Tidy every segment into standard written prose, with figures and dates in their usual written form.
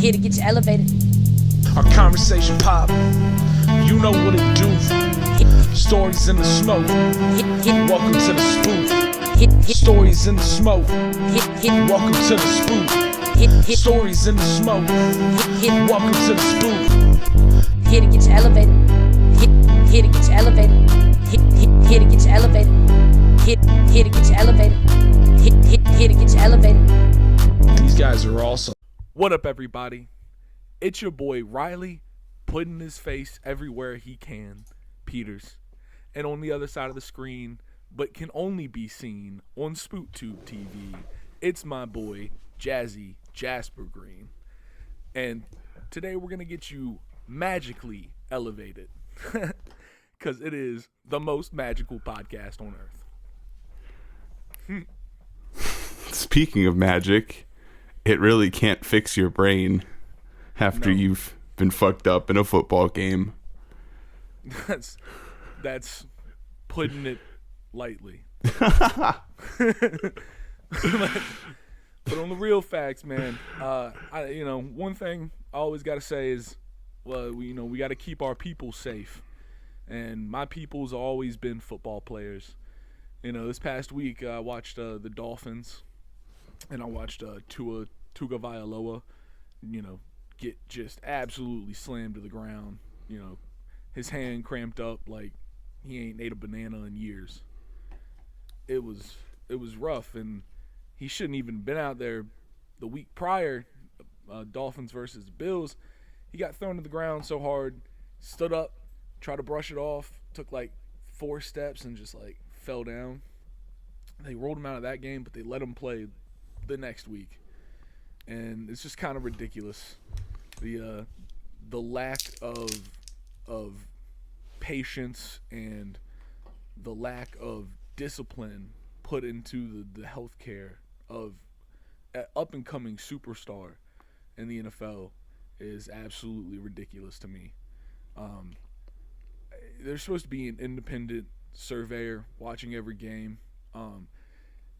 Here to get you elevated. Our conversation pop, you know what it do. Stories in the smoke, welcome to the spoof. Stories in the smoke, welcome to the spoof. Stories in the smoke, welcome to the spoof. Here to get you elevated. Here to get you elevated. Here to get you elevated. Here to get you elevated. Here to get you elevated. These guys are awesome. What up, everybody? It's your boy Riley, putting his face everywhere he can, Peters. And on the other side of the screen, but can only be seen on SpootTube TV, it's my boy Jazzy Jasper Green. And today we're going to get you magically elevated, because it is the most magical podcast on earth. Speaking of magic, it really can't fix your brain after you've been fucked up in a football game. That's putting it lightly. But on the real facts, man, one thing I always got to say is, we got to keep our people safe. And my people's always been football players. This past week I watched the Dolphins, and I watched Tua Tagovailoa, get just absolutely slammed to the ground. His hand cramped up like he ain't ate a banana in years. It was rough, and he shouldn't even been out there. The week prior, Dolphins versus Bills, he got thrown to the ground so hard, stood up, tried to brush it off, took like 4 steps and just like fell down. They rolled him out of that game, but they let him play the next week. And it's just kind of ridiculous. The lack of patience and the lack of discipline put into the healthcare of an up-and-coming superstar in the NFL is absolutely ridiculous to me. There's supposed to be an independent surveyor watching every game,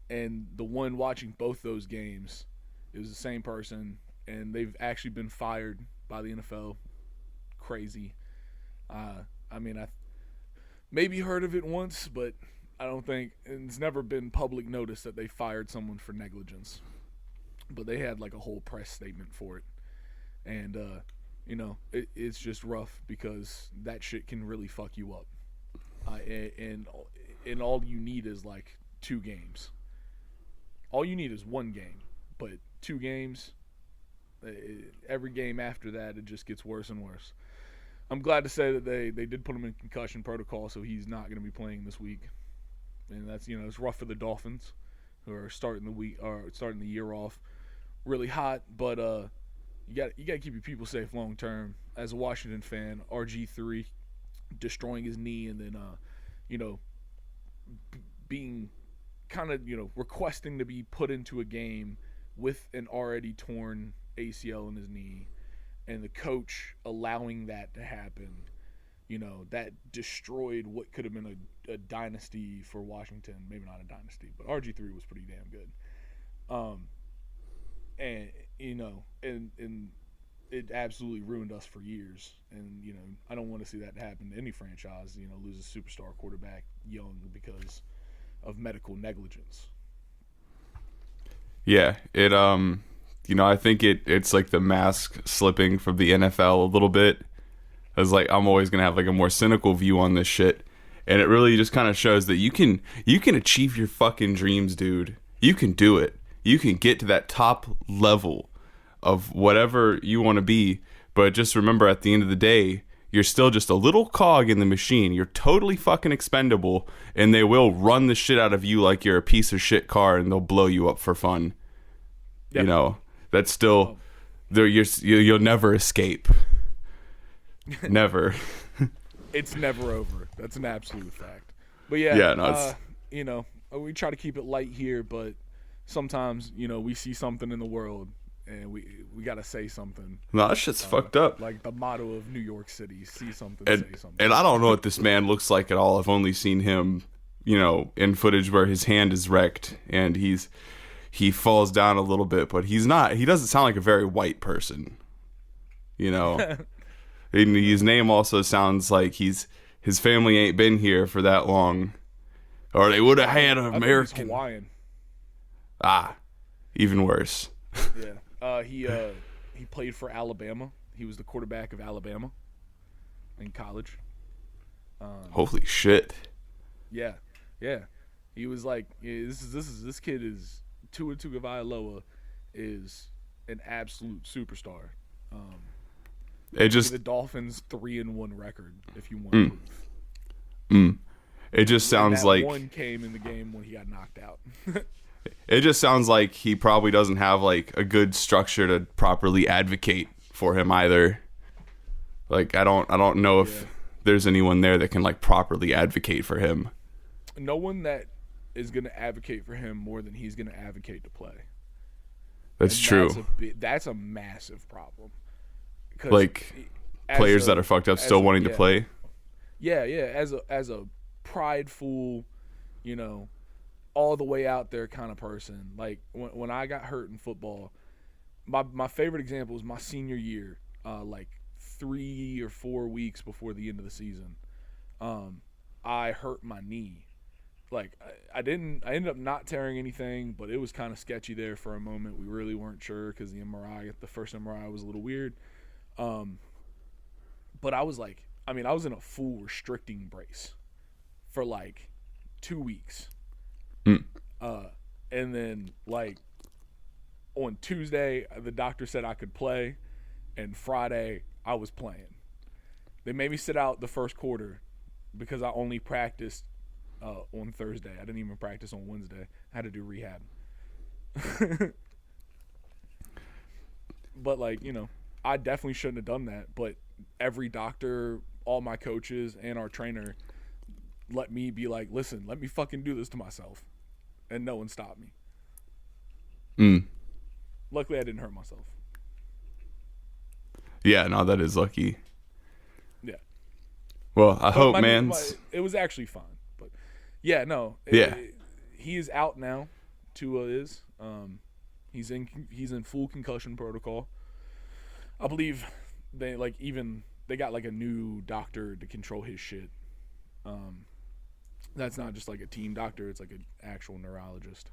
and the one watching both those games, it was the same person, and they've actually been fired by the NFL. Crazy. I maybe heard of it once, but I don't think it's never been public notice that they fired someone for negligence. But they had like a whole press statement for it, and it's just rough because that shit can really fuck you up. And all you need is like 2 games. All you need is 1 game, but 2 games. Every game after that, it just gets worse and worse. I'm glad to say that they did put him in concussion protocol, so he's not going to be playing this week. And that's it's rough for the Dolphins, who are starting the year off really hot. But you got to keep your people safe long term. As a Washington fan, RG3 destroying his knee, and then being kind of requesting to be put into a game with an already torn ACL in his knee, and the coach allowing that to happen, that destroyed what could have been a dynasty for Washington. Maybe not a dynasty, but RG3 was pretty damn good. And it absolutely ruined us for years. And, I don't want to see that happen to any franchise, lose a superstar quarterback young because of medical negligence. Yeah, I think it's like the mask slipping from the NFL a little bit. It's like I'm always gonna have like a more cynical view on this shit, and it really just kind of shows that you can achieve your fucking dreams, dude. You can do it. You can get to that top level of whatever you want to be, but just remember, at the end of the day, you're still just a little cog in the machine. You're totally fucking expendable, and they will run the shit out of you like you're a piece of shit car, and they'll blow you up for fun. Yep. That's still there. You'll never escape. Never. It's never over. That's an absolute fact. But we try to keep it light here, but sometimes we see something in the world and we got to say something. No, that shit's fucked up. Like the motto of New York City: see something, say something. And I don't know what this man looks like at all. I've only seen him, in footage where his hand is wrecked and he falls down a little bit, but he doesn't sound like a very white person. you know. And his name also sounds like his family ain't been here for that long, or they would have had an I think American. he's Hawaiian. Even worse. Yeah. He played for Alabama. He was the quarterback of Alabama in college. Holy shit. Yeah. He was like, this kid is Tua Tagovailoa is an absolute superstar. It just the Dolphins 3-1 record if you want proof. It just sounds that like one came in the game when he got knocked out. it just sounds like he probably doesn't have like a good structure to properly advocate for him either. Like I don't know if there's anyone there that can like properly advocate for him. No one that is going to advocate for him more than he's going to advocate to play. That's true. That's a massive problem. Like players that are fucked up still wanting to play. Yeah. As a prideful, all the way out there kind of person. Like when I got hurt in football, my favorite example was my senior year. Like 3 or 4 weeks before the end of the season, I hurt my knee. Like I ended up not tearing anything, but it was kind of sketchy there for a moment. We really weren't sure because the first MRI was a little weird. But I was in a full restricting brace for like 2 weeks. And then like on Tuesday, the doctor said I could play, and Friday I was playing. They made me sit out the first quarter because I only practiced on Thursday. I didn't even practice on Wednesday. I had to do rehab. But I definitely shouldn't have done that. But every doctor, all my coaches, and our trainer let me be like, listen, let me fucking do this to myself. And no one stopped me. Luckily, I didn't hurt myself. Yeah, no, that is lucky. Yeah. Well, I hope, man. It was actually fine. But yeah, no. He is out now. Tua is. He's in full concussion protocol. I believe they got like a new doctor to control his shit. That's not just like a team doctor, it's like an actual neurologist.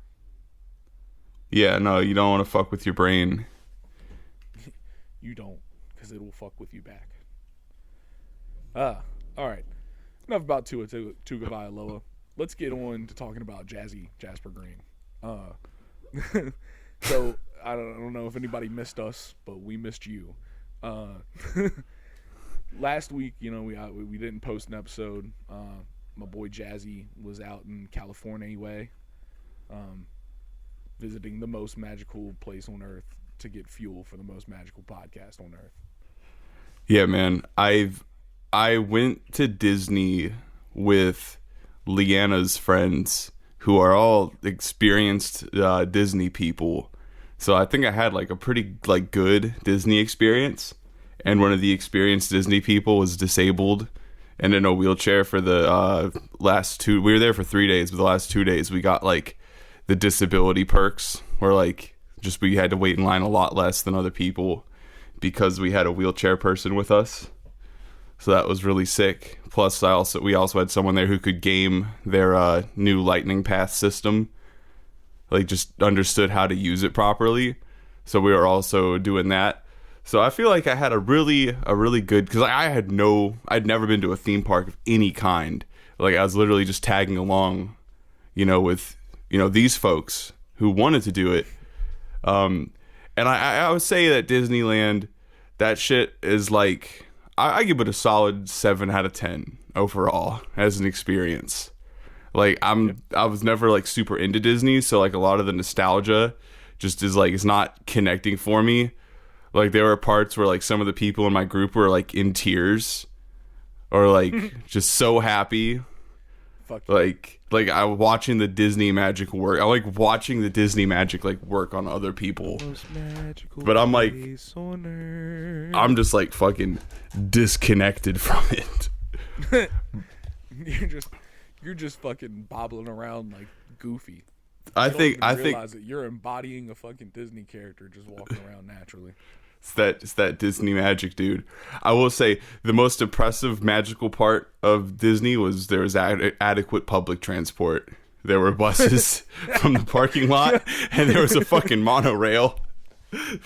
Yeah, no, you don't want to fuck with your brain. You don't, because it will fuck with you back. All right. Enough about Tua Tagovailoa. Let's get on to talking about Jazzy Jasper Green. So I don't know if anybody missed us, but we missed you. Last week, we didn't post an episode. My boy Jazzy was out in California anyway, visiting the most magical place on earth to get fuel for the most magical podcast on earth. Yeah, man. I went to Disney with Leanna's friends who are all experienced Disney people. So I think I had like a pretty like good Disney experience. And one of the experienced Disney people was disabled and in a wheelchair for the last 2. We were there for 3 days, but the last 2 days we got like the disability perks where like just we had to wait in line a lot less than other people because we had a wheelchair person with us. So that was really sick. Plus we also had someone there who could game their new lightning path system. Like just understood how to use it properly. So we were also doing that. So I feel like I had a really good, because I'd never been to a theme park of any kind. Like I was literally just tagging along, with, these folks who wanted to do it. And I would say that Disneyland, that shit is like, I give it a solid 7 out of 10 overall as an experience. Like I was never like super into Disney, so like a lot of the nostalgia just is like, it's not connecting for me. Like there were parts where like some of the people in my group were like in tears or like just so happy. Fuck like I was watching the Disney magic work. I like watching the Disney magic like work on other people. But I'm like, I'm just like fucking disconnected from it. You're just fucking bobbling around like Goofy. I realize think that you're embodying a fucking Disney character just walking around naturally. It's that Disney magic, dude. I will say the most impressive magical part of Disney was there was adequate public transport. There were buses from the parking lot, and there was a fucking monorail.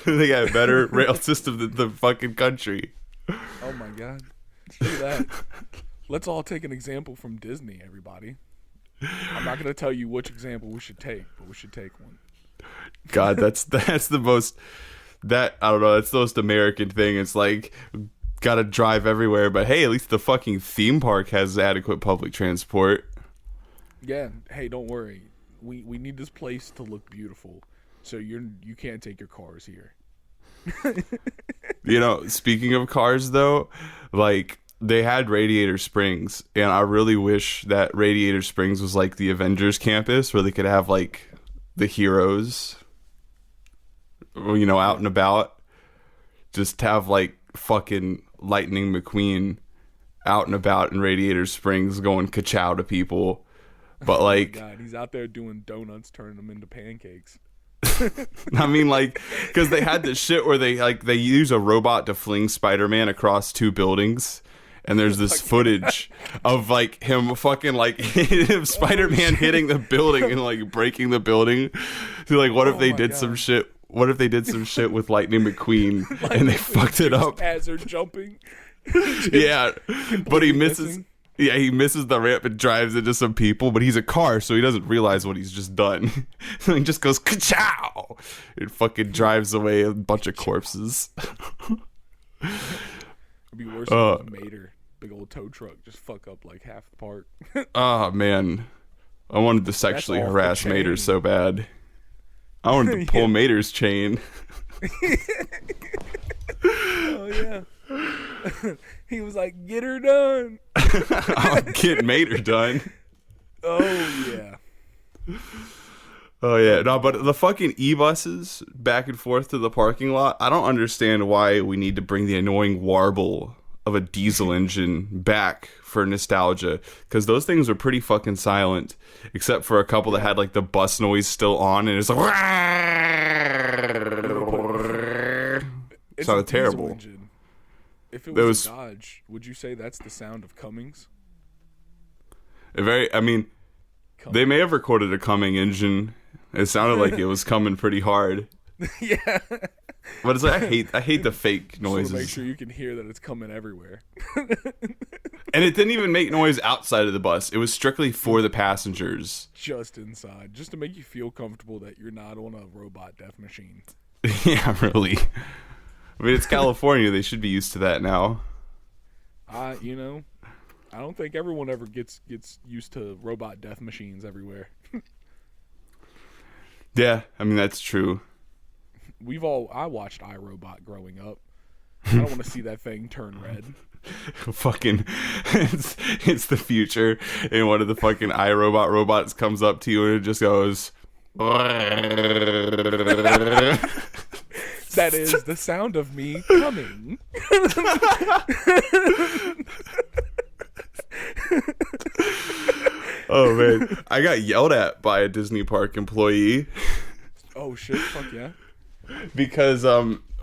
They got a better rail system than the fucking country. Oh my god. Look at that. Let's all take an example from Disney, everybody. I'm not going to tell you which example we should take, but we should take one. God, that's the most... That, I don't know, that's the most American thing. It's like, gotta drive everywhere, but hey, at least the fucking theme park has adequate public transport. Yeah, hey, don't worry. We need this place to look beautiful, so you can't take your cars here. You know, speaking of cars, though, like, they had Radiator Springs, and I really wish that Radiator Springs was like the Avengers campus, where they could have, like, the heroes... you know, out and about, just have like fucking Lightning McQueen out and about in Radiator Springs going ka-chow to people. But like, oh my God, he's out there doing donuts, turning them into pancakes. I mean, like, because they had this shit where they use a robot to fling Spider-Man across 2 buildings. And there's this footage of like him fucking like Spider-Man hitting the building and like breaking the building. So like, what if they did some shit? What if they did some shit with Lightning McQueen and they fucked it up? As they're jumping. Yeah, but he misses. Missing. Yeah, he misses the ramp and drives into some people, but he's a car, so he doesn't realize what he's just done. So he just goes ka-chow! It fucking drives away a bunch of corpses. It'd be worse if Mater, big old tow truck, just fuck up like half the park. Oh man, I wanted to sexually harass Mater so bad. I wanted to pull Mater's chain. Oh yeah. He was like, "Get her done." I'll get Mater done. Oh yeah. Oh yeah. No, but the fucking e-buses back and forth to the parking lot. I don't understand why we need to bring the annoying warble of a diesel engine back for nostalgia, because those things were pretty fucking silent, except for a couple that had like the bus noise still on, and it's like sounded terrible. Engine. If it was a Dodge, would you say that's the sound of Cummings? I mean, they may have recorded a Cumming engine. It sounded like it was coming pretty hard. Yeah. But it's like I hate the fake noises. So make sure you can hear that it's coming everywhere. And it didn't even make noise outside of the bus. It was strictly for the passengers. Just inside. Just to make you feel comfortable that you're not on a robot death machine. Yeah, really. I mean, it's California. They should be used to that now. You know, I don't think everyone ever gets used to robot death machines everywhere. Yeah, I mean, that's true. I watched iRobot growing up. I don't want to see that thing turn red. Fucking, it's the future, and one of the fucking iRobot robots comes up to you and it just goes. That is the sound of me coming. Oh man, I got yelled at by a Disney park employee. Oh shit! Fuck yeah. Because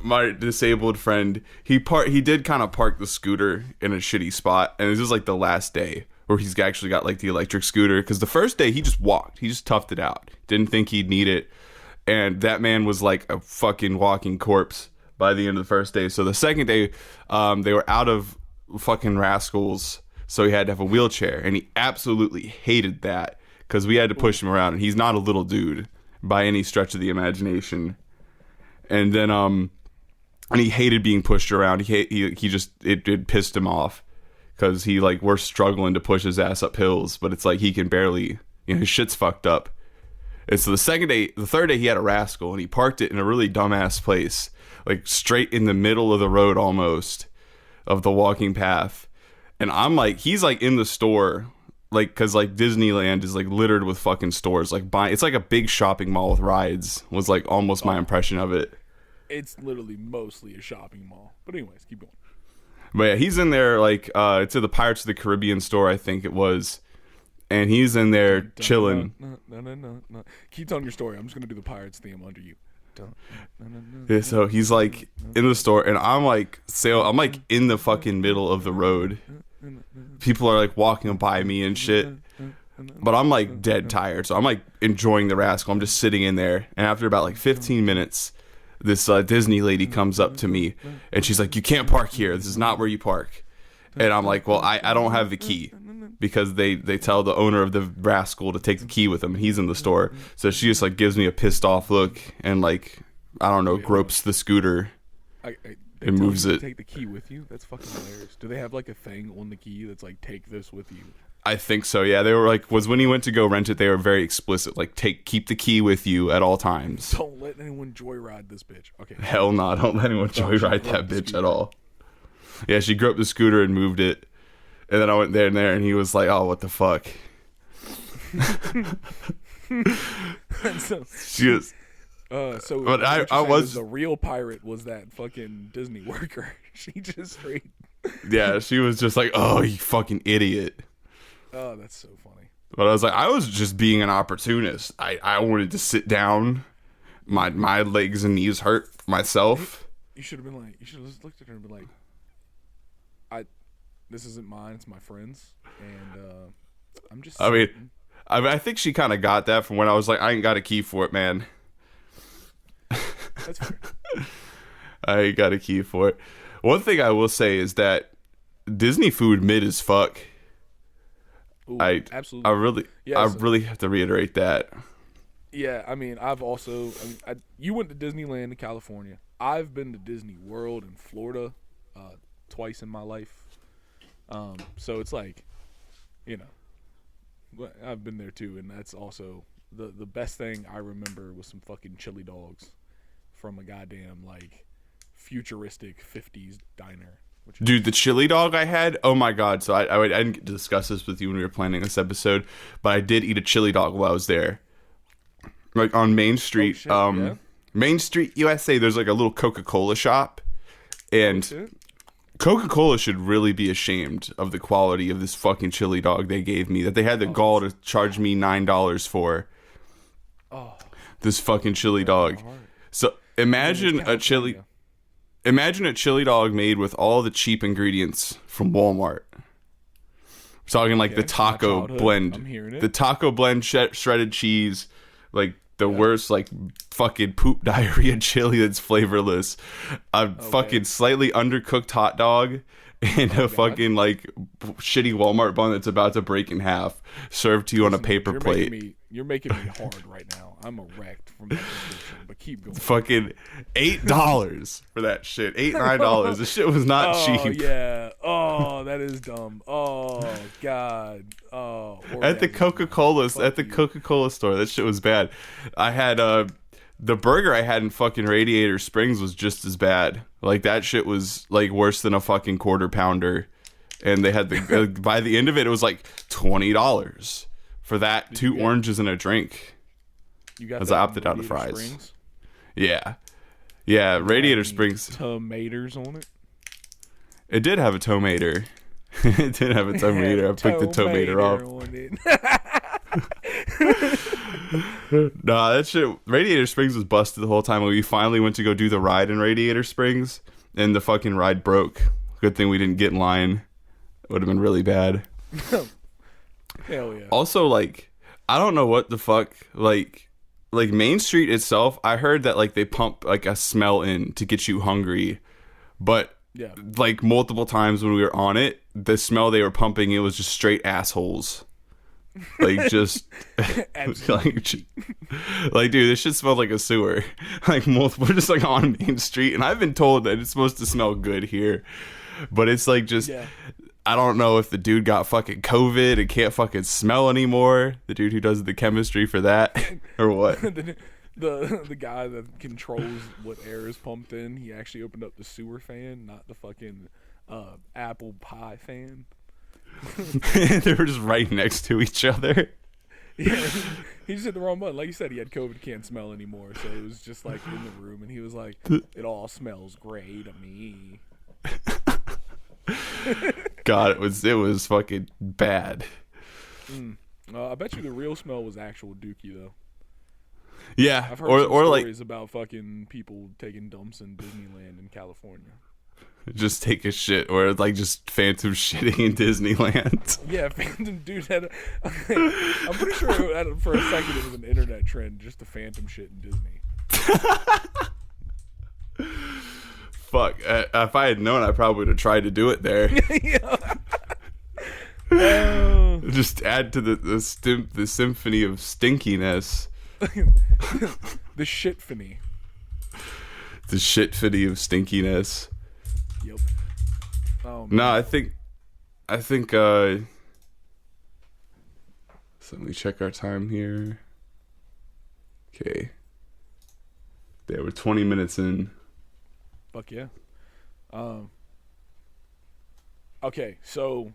my disabled friend, he did kind of park the scooter in a shitty spot, and this is like the last day where he's actually got like the electric scooter, because the first day he just walked, he just toughed it out, didn't think he'd need it, and that man was like a fucking walking corpse by the end of the first day. So the second day, they were out of fucking rascals, so he had to have a wheelchair, and he absolutely hated that because we had to push him around, and he's not a little dude by any stretch of the imagination. And then, and he hated being pushed around. He just, it pissed him off because we're struggling to push his ass up hills, but it's like he can barely, his shit's fucked up. And so the third day he had a rascal, and he parked it in a really dumbass place, like straight in the middle of the road almost of the walking path. And I'm like, he's like in the store, like, because like Disneyland is like littered with fucking stores, like it's like a big shopping mall with rides, was like almost my impression of it. It's literally mostly a shopping mall, but anyways, keep going. But yeah, he's in there like it's at the Pirates of the Caribbean store, I think it was, and he's in there chilling. No. Keep telling your story. I'm just gonna do the Pirates theme under you. Yeah, so he's like in the store, and I'm like in the fucking middle of the road. People are like walking by me and shit, but I'm like dead tired, so I'm like enjoying the rascal. I'm just sitting in there, and after about like 15 minutes, this Disney lady comes up to me, and she's like, "You can't park here. This is not where you park." And I'm like, "Well, I don't have the key." Because they tell the owner of the rascal to take the key with him, and he's in the store. So she just like gives me a pissed off look and like, I don't know, gropes the scooter and moves it. Take the key with you? That's fucking hilarious. Do they have like a thing on the key that's like, take this with you? I think so. Yeah, they were like, was when he went to go rent it, they were very explicit. Like, keep the key with you at all times. Don't let anyone joyride this bitch. Okay. Hell no, don't let anyone joyride that bitch at all. Yeah, she groped the scooter and moved it. And then I went there, and he was like, "Oh, what the fuck?" She was. So, but I was the real pirate. Was that fucking Disney worker? She just straight. Yeah, she was just like, "Oh, you fucking idiot." Oh, that's so funny. But I was just being an opportunist. I wanted to sit down. My legs and knees hurt myself. You should have been like, you should have just looked at her and been like, this isn't mine, it's my friend's, and I'm just. I think she kind of got that from when I was like, I ain't got a key for it, man. That's fair. I ain't got a key for it. One thing I will say is that Disney food mid as fuck. Ooh, absolutely. I really have to reiterate that. Yeah, I mean, you went to Disneyland in California. I've been to Disney World in Florida twice in my life. So it's like, you know, I've been there too, and that's also the best thing I remember was some fucking chili dogs from a goddamn like futuristic 50s diner. Dude, the chili dog I had, oh my god. So I didn't get to discuss this with you when we were planning this episode, but I did eat a chili dog while I was there. Like on Main Street, yeah. Main Street, USA, there's like a little Coca-Cola shop, and Coca-Cola should really be ashamed of the quality of this fucking chili dog they gave me, that they had the gall to charge me $9 for. Oh, this fucking chili dog. So imagine a chili dog made with all the cheap ingredients from Walmart. We're talking like the taco blend, the taco blend, shredded cheese, like the worst, like fucking poop diarrhea chili that's flavorless, fucking slightly undercooked hot dog, and a fucking like shitty Walmart bun that's about to break in half, served to you on a paper plate. You're making me hard right now. I'm erect from that position, but keep going. Fucking $8 for that shit. $9. This shit was not cheap. Yeah. Oh, that is dumb. Oh god. Oh. At the Coca-Cola store, that shit was bad. I had the burger I had in fucking Radiator Springs was just as bad. Like that shit was like worse than a fucking quarter pounder, and they had the by the end of it, it was like $20 for that, two oranges and a drink. You got as I opted out of fries. Springs? Yeah, Radiator Springs. Tomatoes on it. It did have a tomato. It did have a tomato. I picked the tomato off. Nah, that shit. Radiator Springs was busted the whole time. We finally went to go do the ride in Radiator Springs, and the fucking ride broke. Good thing we didn't get in line. It would have been really bad. Hell yeah. Also, like, I don't know what the fuck, like Main Street itself, I heard that like they pump like a smell in to get you hungry, but like multiple times when we were on it, the smell they were pumping, it was just straight assholes. Like just like dude, this shit smelled like a sewer. Like multiple, just like on Main Street, and I've been told that it's supposed to smell good here, but it's like just I don't know if the dude got fucking COVID and can't fucking smell anymore. The dude who does the chemistry for that, or what? the guy that controls what air is pumped in, he actually opened up the sewer fan, not the fucking apple pie fan. They were just right next to each other. Yeah, he just hit the wrong button. Like you said, he had COVID, can't smell anymore. So it was just like in the room, and he was like, "It all smells great to me." God, it was fucking bad. I bet you the real smell was actual dookie though. Yeah, I've heard or some or like stories about fucking people taking dumps in Disneyland in California. just take a shit, or like just phantom shitting in Disneyland. Yeah, Phantom dude had. I'm pretty sure for a second it was an internet trend, just the Phantom shit in Disney. Fuck, if I had known, I probably would have tried to do it there. Just add to the symphony of stinkiness. The shitphony. The shitfitty of stinkiness. Yep. Oh, No, I think so let me check our time here. Okay. Yeah, we're 20 minutes in. Fuck yeah. Okay, so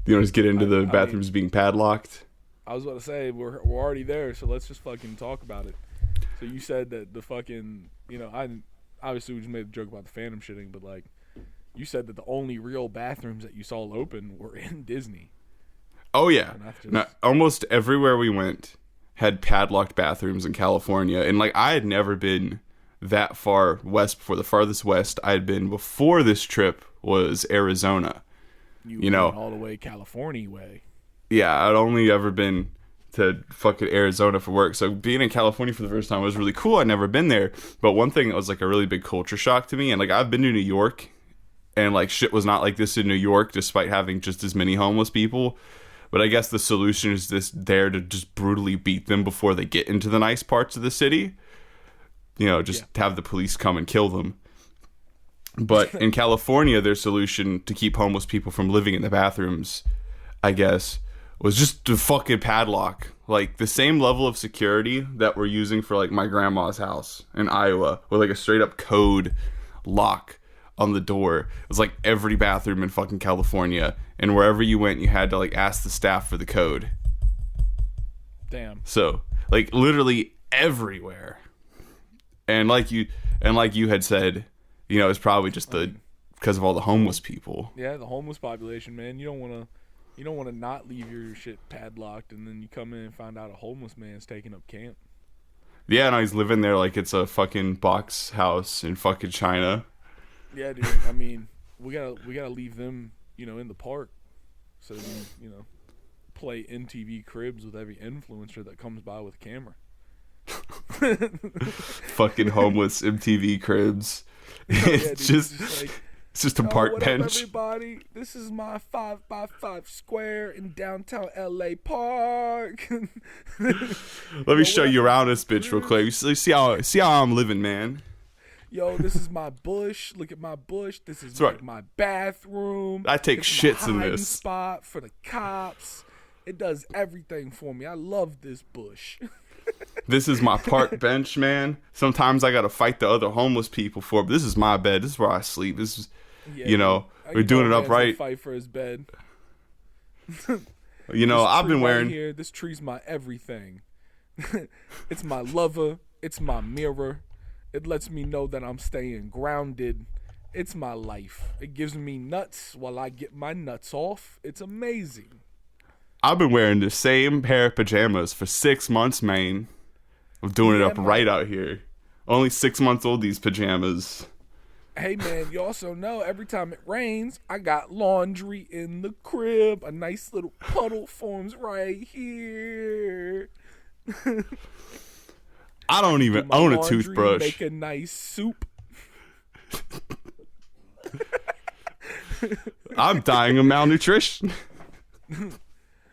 You want to just get into the I bathrooms being padlocked? I was about to say we're already there, so let's just fucking talk about it. So you said that the fucking, I obviously we just made a joke about the Phantom shitting, but like you said that the only real bathrooms that you saw open were in Disney. Oh yeah. And that's No, almost everywhere we went had padlocked bathrooms in California, and like I had never been that far west before. The farthest west I had been before this trip was Arizona. You went all the way California way. Yeah, I'd only ever been to fucking Arizona for work. So being in California for the first time was really cool. I'd never been there. But one thing that was like a really big culture shock to me, and like I've been to New York, and like shit was not like this in New York despite having just as many homeless people. But I guess the solution is this there to just brutally beat them before they get into the nice parts of the city. Just have the police come and kill them. But in California, their solution to keep homeless people from living in the bathrooms, I guess, was just to fucking padlock. Like the same level of security that we're using for like my grandma's house in Iowa, with like a straight up code lock on the door. It was like every bathroom in fucking California, and wherever you went, you had to like ask the staff for the code. Damn. So like literally everywhere. And like you had said, it's probably just because of all the homeless people. Yeah, the homeless population, man. You don't want to not leave your shit padlocked, and then you come in and find out a homeless man's taking up camp. Yeah, and he's living there like it's a fucking box house in fucking China. Yeah, dude. I mean, we gotta leave them, in the park, so they can, play MTV Cribs with every influencer that comes by with a camera. Fucking homeless MTV Cribs. It's just a park what bench. Up, everybody, this is my 5x5 square in downtown LA Park. Let me show you around this bitch real quick. See how I'm living, man. Yo, this is my bush. Look at my bush. This is my bathroom. I take shits in this spot for the cops. It does everything for me. I love this bush. This is my park bench, man. Sometimes I gotta fight the other homeless people for it, but this is my bed. This is where I sleep. This is, we're doing it upright. Fight for his bed. I've been wearing here. This tree's my everything. It's my lover. It's my mirror. It lets me know that I'm staying grounded. It's my life. It gives me nuts while I get my nuts off. It's amazing. I've been wearing the same pair of pajamas for 6 months, man. I'm doing it up right out here. Only 6 months old, these pajamas. Hey, man, you also know every time it rains, I got laundry in the crib. A nice little puddle forms right here. I don't even own a toothbrush. Make a nice soup. I'm dying of malnutrition.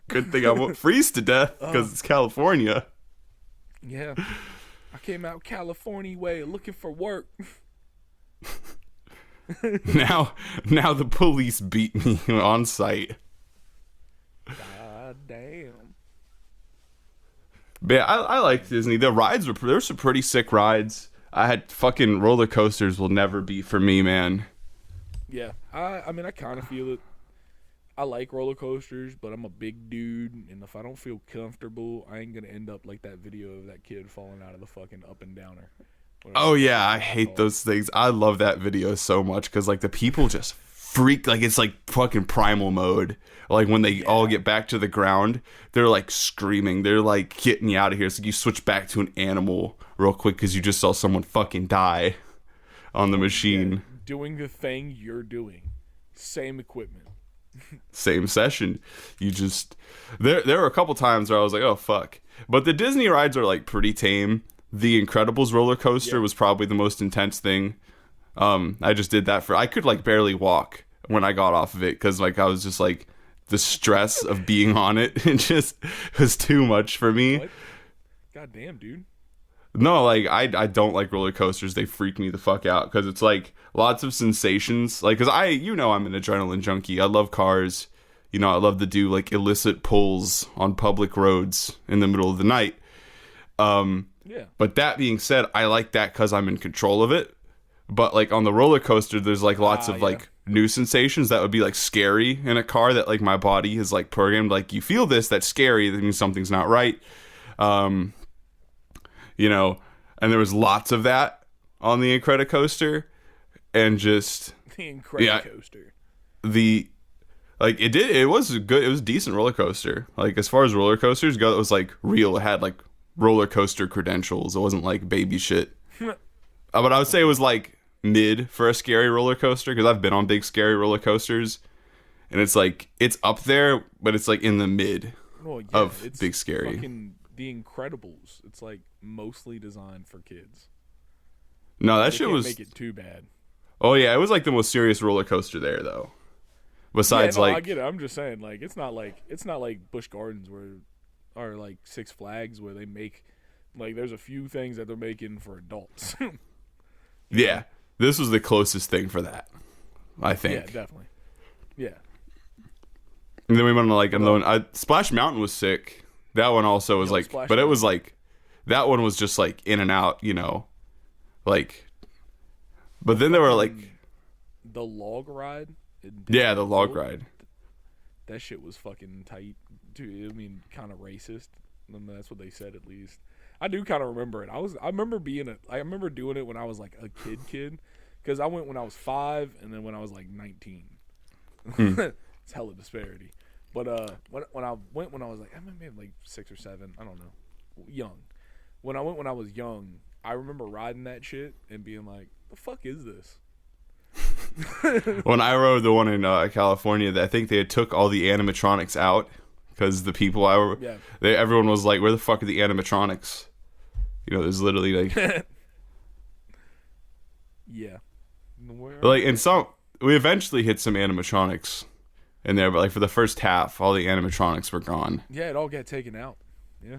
Good thing I won't freeze to death because it's California. Yeah. I came out California way looking for work. Now the police beat me on sight. God damn. But I like Disney. The rides were some pretty sick rides. I had fucking roller coasters will never be for me, man. Yeah. I mean I kinda feel it. I like roller coasters, but I'm a big dude, and if I don't feel comfortable, I ain't gonna end up like that video of that kid falling out of the fucking up and downer. Oh yeah, I hate those things. I love that video so much because like the people just freak, like it's like fucking primal mode. Like when they all get back to the ground, they're like screaming. They're like getting you out of here. So you switch back to an animal real quick because you just saw someone fucking die on the machine. Yeah, doing the thing you're doing. Same equipment. Same session. You just there were a couple times where I was like, oh fuck. But the Disney rides are like pretty tame. The Incredibles roller coaster was probably the most intense thing. I just did that I could like barely walk when I got off of it because like I was just like the stress of being on it just was too much for me. What? God damn, dude. No, like I don't like roller coasters. They freak me the fuck out because it's like lots of sensations. Like, because I'm an adrenaline junkie. I love cars. You know, I love to do like illicit pulls on public roads in the middle of the night. Yeah. But that being said, I like that because I'm in control of it. But like on the roller coaster, there's like lots of like new sensations that would be like scary in a car that like my body is like programmed. Like, you feel this, that's scary. That means something's not right. You know, and there was lots of that on the Incredicoaster, and just the Incredicoaster. It was a decent roller coaster. Like, as far as roller coasters go, it was like real. It had like roller coaster credentials. It wasn't like baby shit. But I would say it was like mid for a scary roller coaster, because I've been on big scary roller coasters, and it's like it's up there, but it's like in the mid of big scary. Fucking The Incredibles. It's like mostly designed for kids. No, that they shit can't was. Make it too bad. Oh yeah, it was like the most serious roller coaster there, though. Besides, I get it. I'm just saying, like, it's not like Busch Gardens or like Six Flags where they make like there's a few things that they're making for adults. Yeah, this was the closest thing for that, I think. Yeah, definitely. Yeah. And then we went on like another one. Splash Mountain was sick. That one also was like, Splash but it Mountain. was like, that one was just like in and out, you know, like. But then there were like the log ride. The log ride. That shit was fucking tight, dude. I mean, kind of racist. I mean, that's what they said, at least. I do kind of remember it. I remember doing it when I was like a kid, because I went when I was 5, and then when I was like 19. It's hella disparity. But when I went when I was like, I maybe like 6 or 7, I don't know, young. When I went when I was young, I remember riding that shit and being like, the fuck is this? When I rode the one in California, I think they had took all the animatronics out, because the people everyone was like, where the fuck are the animatronics? You know, there's literally like yeah, like in some, we eventually hit some animatronics in there, but like for the first half, all the animatronics were gone. Yeah, it all got taken out. Yeah.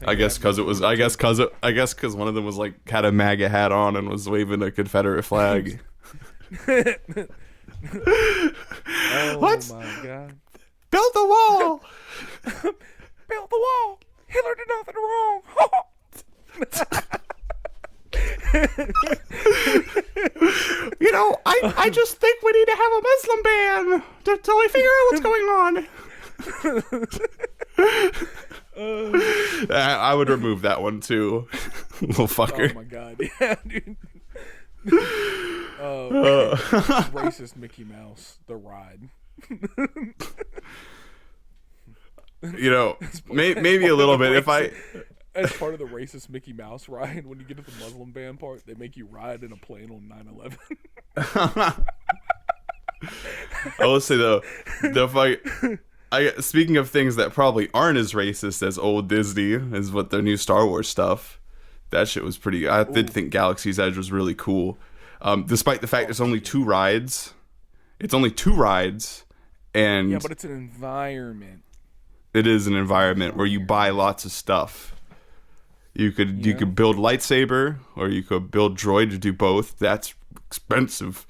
I guess because one of them was like had a MAGA hat on and was waving a Confederate flag. Oh What? My god! Build the wall. Build the wall. Hitler did nothing wrong. You know, I just think we need to have a Muslim ban till we figure out what's going on. I would remove that one too, little fucker. Oh my god! Yeah, dude. Racist Mickey Mouse, the ride. You know, maybe a little bit. As part of the racist Mickey Mouse ride, when you get to the Muslim ban part, they make you ride in a plane on 9/11. I will say though, speaking of things that probably aren't as racist as old Disney, is what their new Star Wars stuff. That shit was pretty. I did think Galaxy's Edge was really cool, despite the fact there's only 2 rides. It's only 2 rides, and yeah, but it's an environment. It is an environment where you buy lots of stuff. You could build lightsaber, or you could build droid to do both. That's expensive.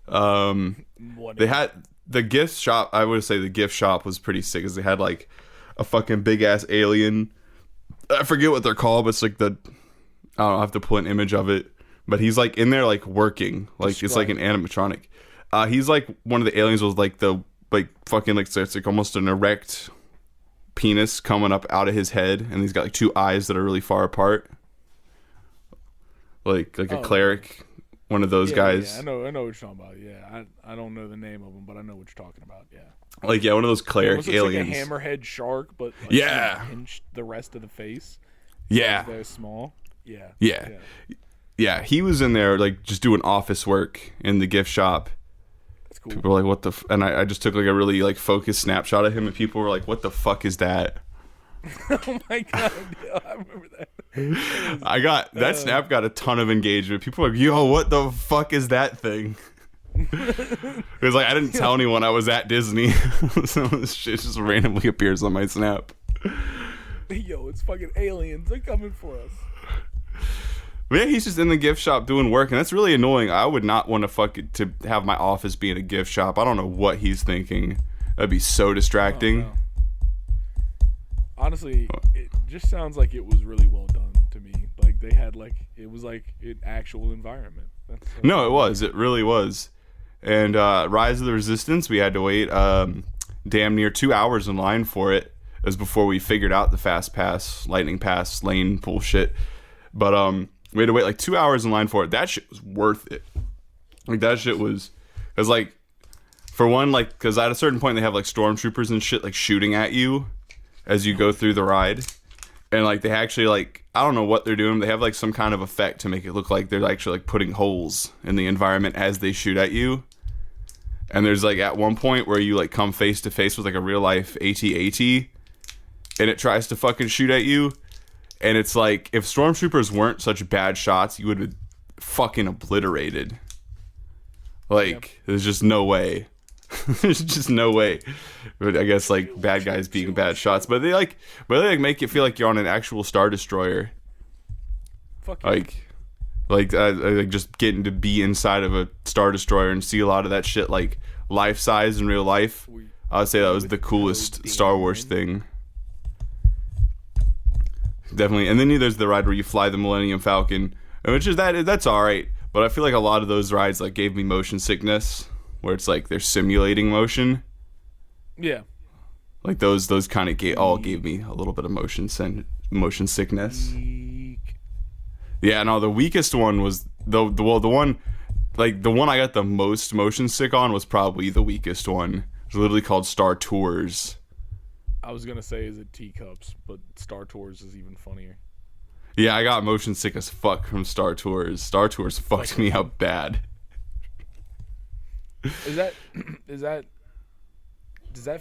They had the gift shop. I would say the gift shop was pretty sick, because they had like a fucking big ass alien. I forget what they're called, but it's like I have to pull an image of it. But he's like in there like working, like it's like an animatronic. He's like one of the aliens with like the fucking like, so it's like almost an erect penis coming up out of his head, and he's got like 2 eyes that are really far apart, like a cleric. one of those guys. Yeah, I know what you're talking about. Yeah, I don't know the name of them, but I know what you're talking about. Yeah. Like, yeah, one of those cleric aliens. Like a hammerhead shark, but like, yeah, pinched the rest of the face. Yeah, very small. Yeah. Yeah. He was in there like just doing office work in the gift shop. That's cool. People were like, "What the?" And I just took like a really like focused snapshot of him, and people were like, "What the fuck is that?" Oh my god, yeah, I remember that. I got that snap got a ton of engagement. People were like, "Yo, what the fuck is that thing?" It was like I didn't tell anyone I was at Disney. So this shit just randomly appears on my snap. Yo, it's fucking aliens. They're coming for us. But yeah, he's just in the gift shop doing work, and that's really annoying. I would not want to have my office be in a gift shop. I don't know what he's thinking. That'd be so distracting. Oh, no. Honestly, it just sounds like it was really well done to me. Like they had it was like an actual environment. No, it was. It really was. And Rise of the Resistance, we had to wait damn near 2 hours in line for it. It was before we figured out the fast pass, lightning pass, lane bullshit. But we had to wait like 2 hours in line for it. That shit was worth it. Like that shit was, cause like, for one, like, cause at a certain point they have like stormtroopers and shit like shooting at you as you go through the ride, and like they actually like, I don't know what they're doing. They have like some kind of effect to make it look like they're actually like putting holes in the environment as they shoot at you. And there's like at one point where you like come face to face with like a real life AT-AT, and it tries to fucking shoot at you. And it's like, if stormtroopers weren't such bad shots, you would have been fucking obliterated. Like, there's just no way. There's just no way. But I guess like bad guys being bad shots, but they make it feel like you're on an actual Star Destroyer. Fuck yeah. Like just getting to be inside of a Star Destroyer and see a lot of that shit like life size in real life. I would say that was the coolest Star Wars thing. Definitely. And then there's the ride where you fly the Millennium Falcon, which is that's all right. But I feel like a lot of those rides like gave me motion sickness, where it's like they're simulating motion. Yeah. Like those kind of gave me a little bit of motion sickness. Yeah, no, the weakest one was the one I got the most motion sick on was probably the weakest one. It's literally called Star Tours. I was gonna say, is it Teacups, but Star Tours is even funnier. Yeah, I got motion sick as fuck from Star Tours. Star Tours fucked me up bad. Does that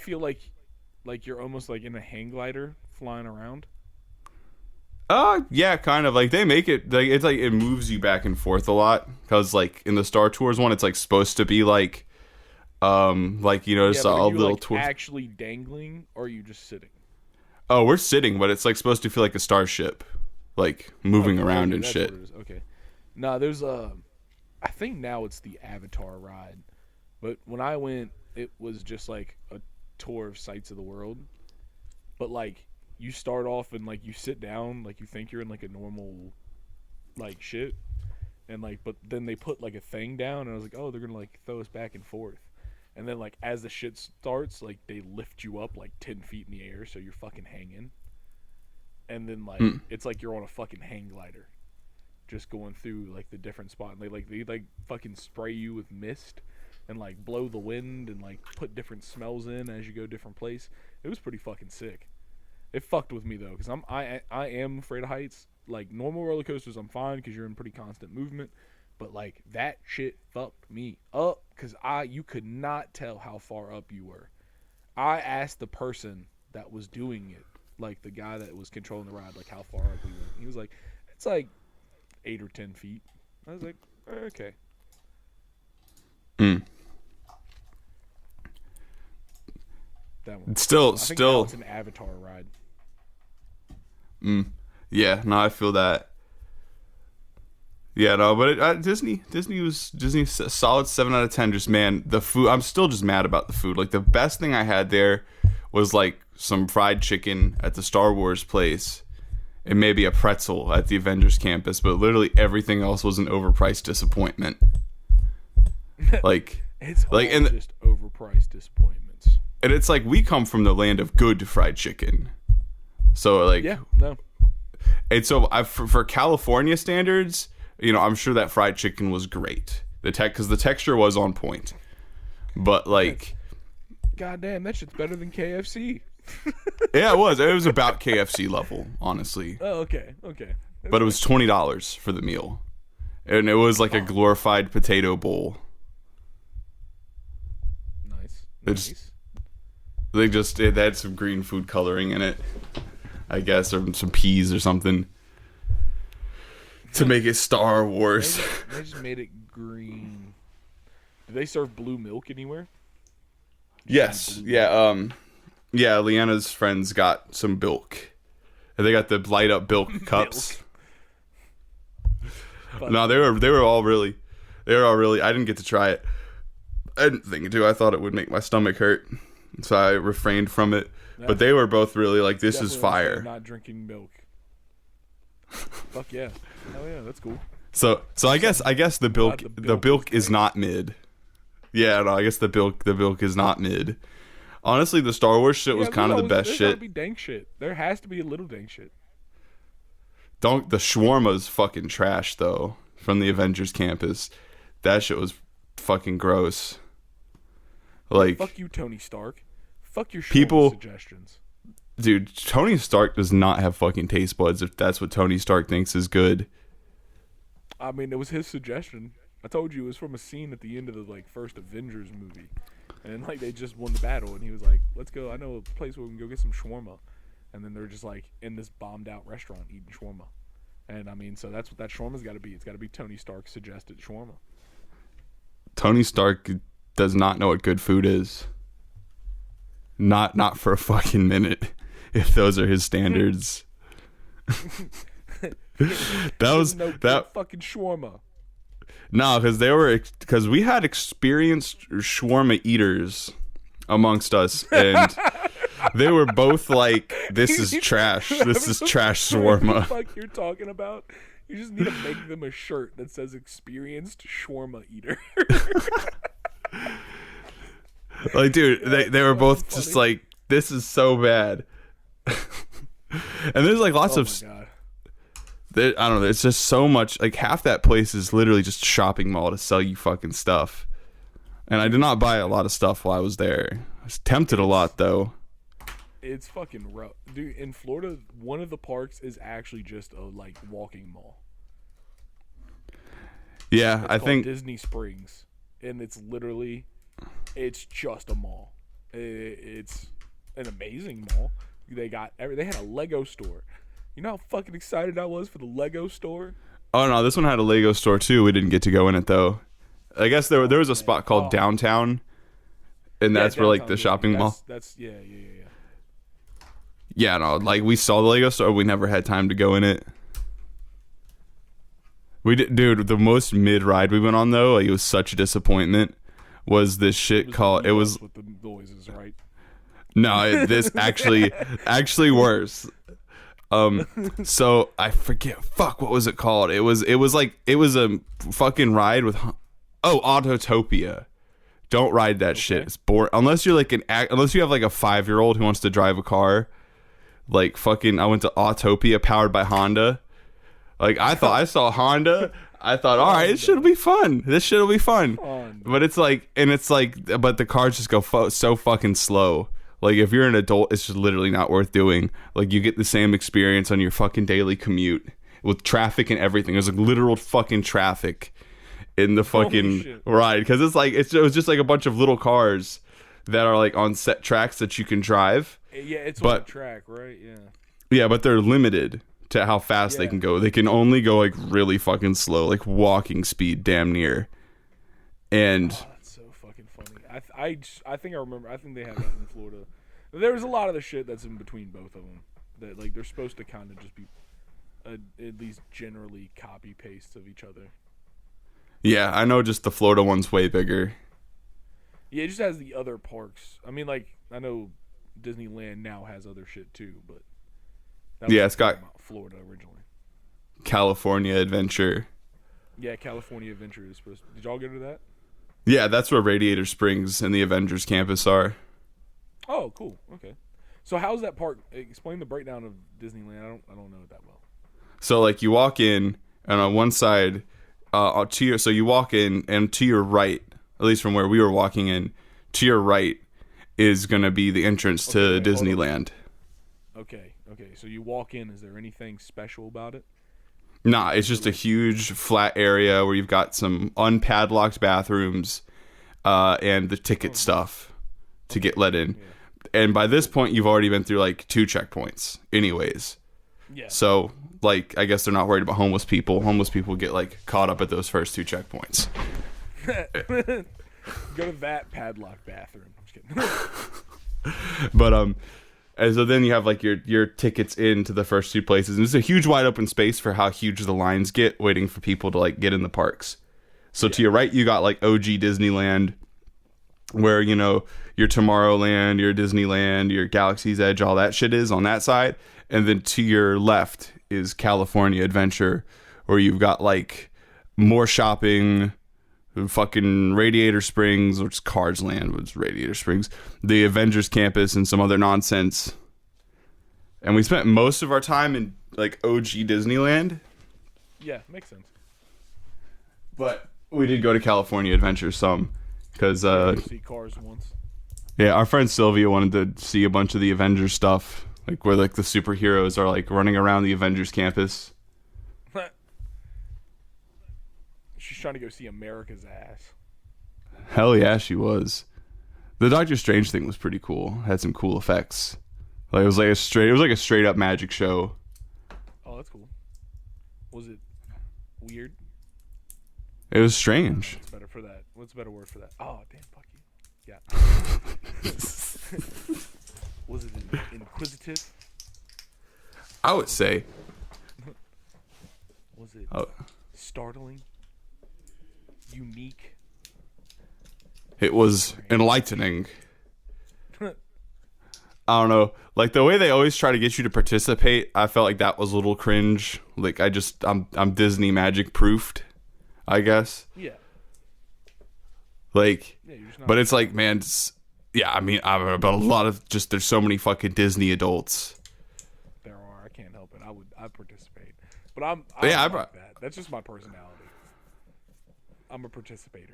feel like you're almost like in a hang glider flying around? Yeah, kind of. Like they make it like it's like it moves you back and forth a lot, because like in the Star Tours one, it's like supposed to be like just all little tours. Actually dangling, or are you just sitting? Oh, we're sitting, but it's like supposed to feel like a starship, like moving around and shit. Okay. Nah, there's I think now it's the Avatar ride, but when I went, it was just like a tour of sights of the world. But like you start off and like you sit down, like you think you're in like a normal like shit, and like but then they put like a thing down, and I was like, oh, they're gonna like throw us back and forth. And then, like, as the shit starts, like, they lift you up, like, 10 feet in the air, so you're fucking hanging. And then, like, it's like you're on a fucking hang glider. Just going through, like, the different spots. They fucking spray you with mist and, like, blow the wind and, like, put different smells in as you go different place. It was pretty fucking sick. It fucked with me, though, because I am afraid of heights. Like, normal roller coasters, I'm fine, because you're in pretty constant movement. But, like, that shit fucked me up, because you could not tell how far up you were. I asked the person that was doing it, like, the guy that was controlling the ride, like, how far up we went. He was like, it's like 8 or 10 feet. I was like, okay. That one. Still. It's an Avatar ride. Yeah, no, I feel that. Yeah, no, but Disney was a solid 7 out of 10. Just, man, the food, I'm still just mad about the food. Like, the best thing I had there was like some fried chicken at the Star Wars place and maybe a pretzel at the Avengers campus, but literally everything else was an overpriced disappointment. Like, it's like, all just overpriced disappointments. And it's like, we come from the land of good fried chicken. So, like, yeah, no. And so, for California standards, I'm sure that fried chicken was great. Because the texture was on point. But like, God damn, that shit's better than KFC. yeah, it was. It was about KFC level, honestly. Oh, okay. But it was $20 for the meal, and it was like a glorified potato bowl. Nice. They had some green food coloring in it, I guess, or some peas or something to make it Star Wars. They just made it green. Do they serve blue milk anywhere? Yes. Yeah. Yeah. Leanna's friends got some bilk. And they got the light up bilk cups. No, they were all really. I didn't get to try it. I didn't think to. I thought it would make my stomach hurt, so I refrained from it. But they were both really like, "This is fire." Not drinking milk. Fuck yeah! Hell yeah, that's cool. So I guess the bilk is not mid. Yeah, no, I guess the bilk is not mid. Honestly, the Star Wars shit was kind of the best shit. There's gotta be dank shit. There has to be a little dank shit. The shawarma's fucking trash though from the Avengers campus. That shit was fucking gross. Like, fuck you, Tony Stark. Fuck your people suggestions. Dude, Tony Stark does not have fucking taste buds if that's what Tony Stark thinks is good. I mean, it was his suggestion. I told you it was from a scene at the end of the first Avengers movie. And they just won the battle and he was like, "Let's go. I know a place where we can go get some shawarma." And then they're just in this bombed out restaurant eating shawarma. And I mean, so that's what that shawarma's got to be. It's got to be Tony Stark suggested shawarma. Tony Stark does not know what good food is. Not for a fucking minute. If those are his standards. that fucking shawarma. No, because we had experienced shawarma eaters amongst us, and they were both like, "This is trash. This is trash shawarma." What the fuck you're talking about? You just need to make them a shirt that says "Experienced Shawarma Eater." Like, dude, they were both funny. Just like, "This is so bad." And there's lots of. God. I don't know. It's just so much. Half that place is literally just a shopping mall to sell you fucking stuff. And I did not buy a lot of stuff while I was there. I was tempted a lot though. It's fucking rough, dude. In Florida, one of the parks is actually just a walking mall. Yeah, I think Disney Springs, and it's just a mall. It's an amazing mall. They had a Lego store. You know how fucking excited I was for the Lego store? Oh no, this one had a Lego store too. We didn't get to go in it though. I guess there was a spot called Downtown, and that's where the shopping mall. That's yeah. Yeah, no, we saw the Lego store. We never had time to go in it. We did, dude. The most mid ride we went on though, it was such a disappointment. Was this shit called? It was with the noises, right? No, this actually worse. So I forget. Fuck, what was it called? It was a fucking ride with. Oh, Autotopia. Don't ride that shit. It's boring. Unless you're unless you have a 5-year-old who wants to drive a car. Fucking, I went to Autopia powered by Honda. I thought I saw Honda. I thought, all right, this shit'll be fun. But it's but the cars just go so fucking slow. If you're an adult, it's just literally not worth doing. You get the same experience on your fucking daily commute with traffic and everything. There's literal fucking traffic in the fucking ride because it was just a bunch of little cars that are on set tracks that you can drive. Yeah, it's on a track, right? Yeah. Yeah, but they're limited to how fast they can go. They can only go really fucking slow, walking speed, damn near. And that's so fucking funny. I think I remember. I think they have that in Florida. There's a lot of the shit that's in between both of them that they're supposed to kind of just be at least generally copy pastes of each other. Yeah, I know. Just the Florida one's way bigger. Yeah, it just has the other parks. I mean, I know Disneyland now has other shit too, but it's got Florida originally. California Adventure. Yeah, California Adventure is supposed to. Did y'all go to that? Yeah, that's where Radiator Springs and the Avengers campus are. Oh, cool. Okay. So how's that park? Explain the breakdown of Disneyland. I don't know it that well. So you walk in, and on one side, so you walk in, and to your right, at least from where we were walking in, to your right is going to be the entrance to Disneyland. Okay. So you walk in. Is there anything special about it? Nah, it's just a huge flat area where you've got some unpadlocked bathrooms and the ticket stuff to get let in. Yeah. And by this point, you've already been through like 2 checkpoints anyways. Yeah. So, like, I guess they're not worried about homeless people. Homeless people get, like, caught up at those first 2 checkpoints. Go to that padlocked bathroom. I'm just kidding. But, and so then you have, like, your tickets into the first 2 places. And it's a huge wide open space for how huge the lines get waiting for people to, like, get in the parks. So to your right, you got, like, OG Disneyland, where, you know, your Tomorrowland, your Disneyland, your Galaxy's Edge, all that shit is on that side. And then to your left is California Adventure, where you've got, like, more shopping, fucking Radiator Springs, which is Cars Land, which is Radiator Springs, the Avengers Campus, and some other nonsense. And we spent most of our time in, like, OG Disneyland. Yeah, makes sense. But we did go to California Adventure some, because... see Cars once. Yeah, our friend Sylvia wanted to see a bunch of the Avengers stuff. Like, where, like, the superheroes are, like, running around the Avengers campus. She's trying to go see America's ass. Hell yeah, she was. The Doctor Strange thing was pretty cool. Had some cool effects. Like, it was like a straight up magic show. Oh, that's cool. Was it weird? It was strange. What's better for that? What's a better word for that? Oh, damn, fuck you. Yeah. Was it inquisitive? I would say. Was it startling? Unique? It was enlightening. I don't know. Like, the way they always try to get you to participate, I felt like that was a little cringe. Like, I'm Disney magic proofed, I guess. Yeah. Like, but it's like, man, yeah, I mean, but a lot of just, there's so many fucking Disney adults. There are. I can't help it. I'd participate. But I'm yeah, like that. That's just my personality. I'm a participator.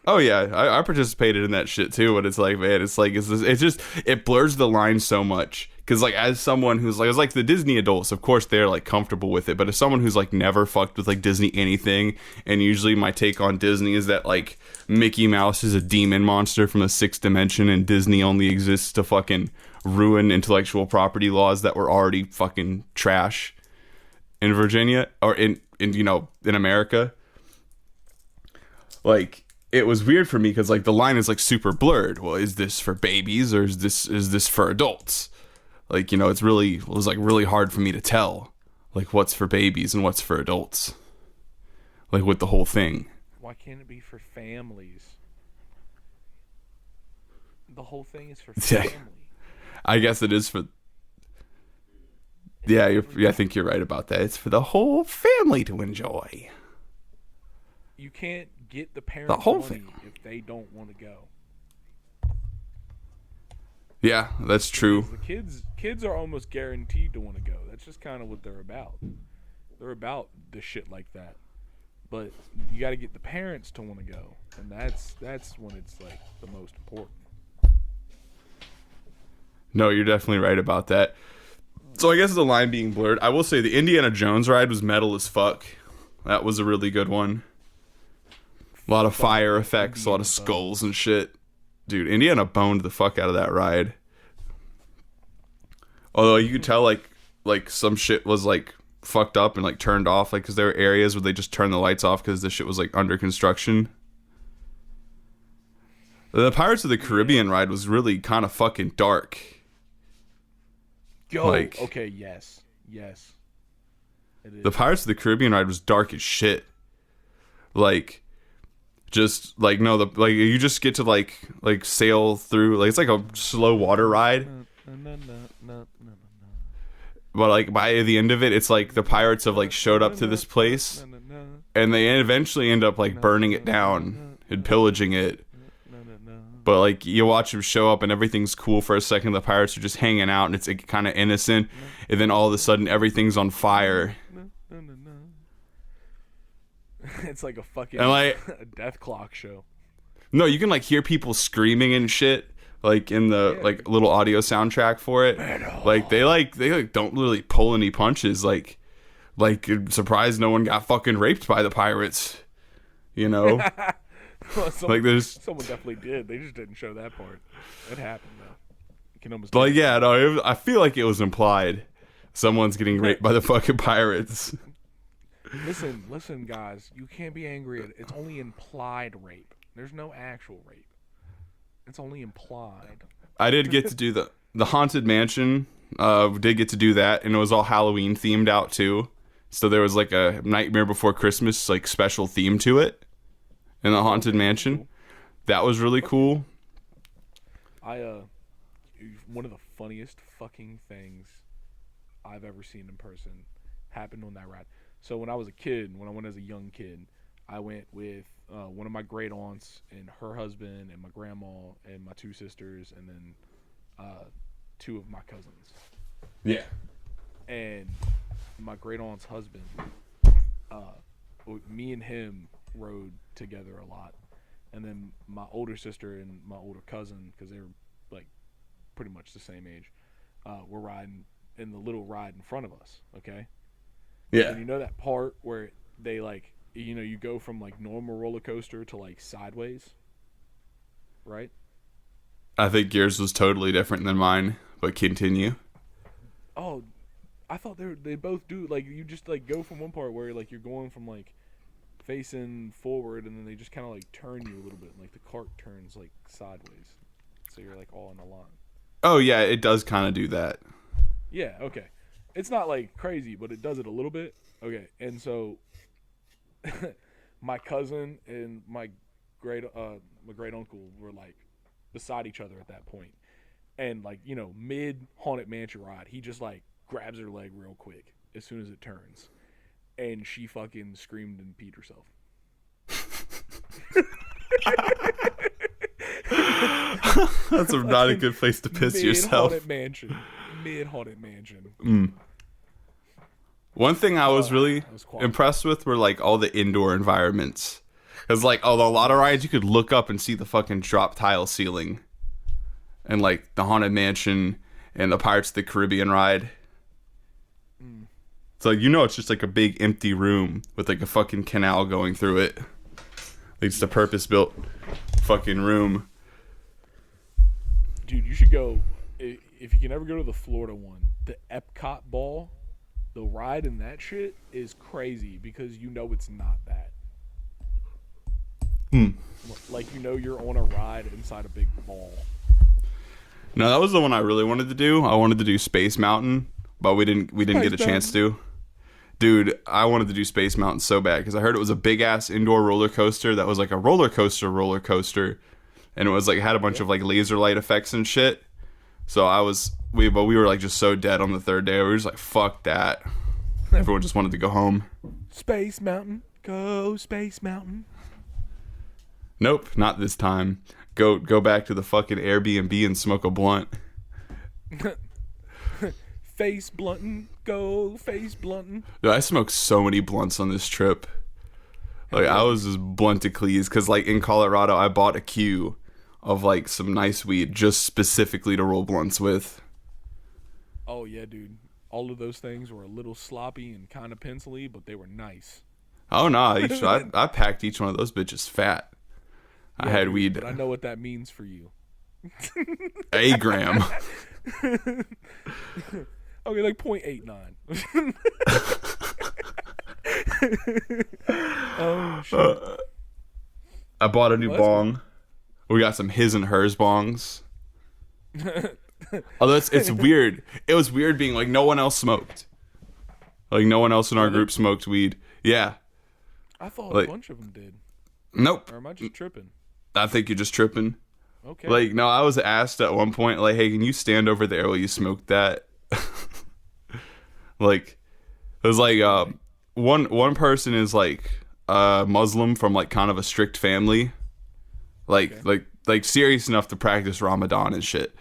Oh yeah, I participated in that shit too. But it's like, man, it blurs the line so much. Because, like, as someone who's like, it's like the Disney adults, of course they're like comfortable with it. But as someone who's like never fucked with like Disney anything, and usually my take on Disney is that like Mickey Mouse is a demon monster from the 6th dimension, and Disney only exists to fucking ruin intellectual property laws that were already fucking trash in Virginia or in America. Like, it was weird for me because, like, the line is like super blurred. Well, is this for babies or is this for adults? Like, you know, it was like really hard for me to tell, like, what's for babies and what's for adults. Like, with the whole thing. Why can't it be for families? The whole thing is for family. I guess it is for. Yeah, I think you're right about that. It's for the whole family to enjoy. You can't get the parents' the whole money family if they don't want to go. Yeah, that's true. The kids are almost guaranteed to want to go. That's just kind of what they're about. They're about the shit like that. But you got to get the parents to want to go, and that's when it's like the most important. No, you're definitely right about that. So I guess the line being blurred, I will say the Indiana Jones ride was metal as fuck. That was a really good one. A lot of fire effects, a lot of skulls and shit. Dude, Indiana boned the fuck out of that ride. Although you could tell like some shit was like fucked up and like turned off, like, because there were areas where they just turned the lights off because the shit was like under construction. The Pirates of the Caribbean ride was really kind of fucking dark. Yo, like, okay, yes. It is. The Pirates of the Caribbean ride was dark as shit. Like, just like you just get to like sail through, like, it's like a slow water ride. But like by the end of it, it's like the pirates have like showed up to this place, and they eventually end up like burning it down and pillaging it. But like you watch them show up and everything's cool for a second. The pirates are just hanging out and it's like, kind of innocent, and then all of a sudden everything's on fire. It's like a fucking And like, a death clock show. no, you can like hear people screaming and shit, like in the like little audio soundtrack for it. Like they don't really pull any punches. Like surprised no one got fucking raped by the pirates. You know, Well, like there's someone definitely did. They just didn't show that part. It happened though. You can almost. like yeah, no, I feel like it was implied. Someone's getting raped by the fucking pirates. Listen, guys. You can't be angry at it. It's only implied rape. There's no actual rape. It's only implied. I did get to do the Haunted Mansion. Did get to do that, and it was all Halloween themed out too. So there was like a Nightmare Before Christmas like special theme to it in the Haunted Mansion. That was really cool. One of the funniest fucking things I've ever seen in person happened on that ride. So when I was a kid, when I went as a young kid, I went with one of my great aunts and her husband and my grandma and my two sisters and then two of my cousins. Yeah. And my great aunt's husband, me and him rode together a lot. And then my older sister and my older cousin, because they were like pretty much the same age, were riding in the little ride in front of us, okay? Yeah. And you know that part where they like, you know, you go from like normal roller coaster to like sideways, right? I think yours was totally different than mine, but continue. Oh, I thought they both do, like, you just like go from one part where like you're going from like facing forward and then they just kind of like turn you a little bit, and, like the cart turns like sideways, so you're like all in a line. Oh yeah, it does kind of do that. Yeah, okay. It's not like crazy, but it does it a little bit. Okay, and so my cousin and my great uncle were like beside each other at that point, and like, you know, mid Haunted Mansion ride, he just like grabs her leg real quick as soon as it turns, and she fucking screamed and peed herself. That's not a good place to piss yourself. Mid Haunted Mansion. One thing I was really impressed with were like all the indoor environments. Because like, although a lot of rides you could look up and see the fucking drop tile ceiling, and like the Haunted Mansion and the Pirates of the Caribbean ride. So you know, it's just like a big empty room with like a fucking canal going through it. Like it's a purpose-built fucking room. Dude, you should go, if you can ever go to the Florida one, the Epcot ball, the ride in that shit is crazy because you know it's not that. Like, you know you're on a ride inside a big ball. No, that was the one I really wanted to do. I wanted to do Space Mountain, but we didn't get a chance to. Dude, I wanted to do Space Mountain so bad because I heard it was a big ass indoor roller coaster that was like a roller coaster, and it was like had a bunch of like laser light effects and shit. So we were like just so dead on the third day. We were just like, fuck that. Everyone just wanted to go home. Space Mountain, go Space Mountain. Nope, not this time. Go back to the fucking Airbnb and smoke a blunt. Face blunting, go face blunting. Dude, I smoked so many blunts on this trip. Like, I was just blunticles, because like in Colorado I bought a queue of like some nice weed just specifically to roll blunts with. Oh yeah, dude. All of those things were a little sloppy and kind of pencily, but they were nice. Oh no, I packed each one of those bitches fat. Yeah, I had weed. But I know what that means for you. A gram. Okay, like 0.89. Oh shit. I bought a new bong. We got some his and hers bongs. Although it's weird. It was weird being like no one else smoked. Like no one else in our group smoked weed. Yeah. I thought like, a bunch of them did. Nope. Or am I just tripping? I think you're just tripping. Okay. Like, no, I was asked at one point, like, hey, can you stand over there while you smoke that? Like, it was like, one person is like Muslim from like kind of a strict family. Like, Okay. like serious enough to practice Ramadan and shit.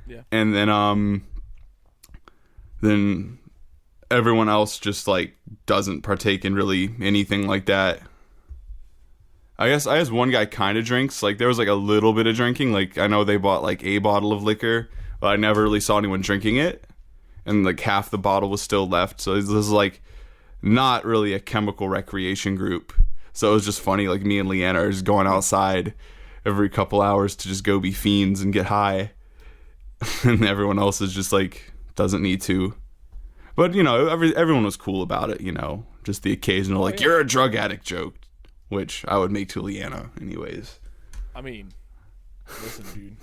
Yeah. And then everyone else just like doesn't partake in really anything like that. I guess one guy kind of drinks. Like there was like a little bit of drinking. Like I know they bought like a bottle of liquor, but I never really saw anyone drinking it. And like half the bottle was still left. So this is like not really a chemical recreation group. So it was just funny. Like me and Leanna are just going outside every couple hours to just go be fiends and get high. And everyone else is just like doesn't need to. But you know, everyone was cool about it. You know, just the occasional like you're a drug addict joke, which I would make to Leanna anyways. I mean, listen, dude,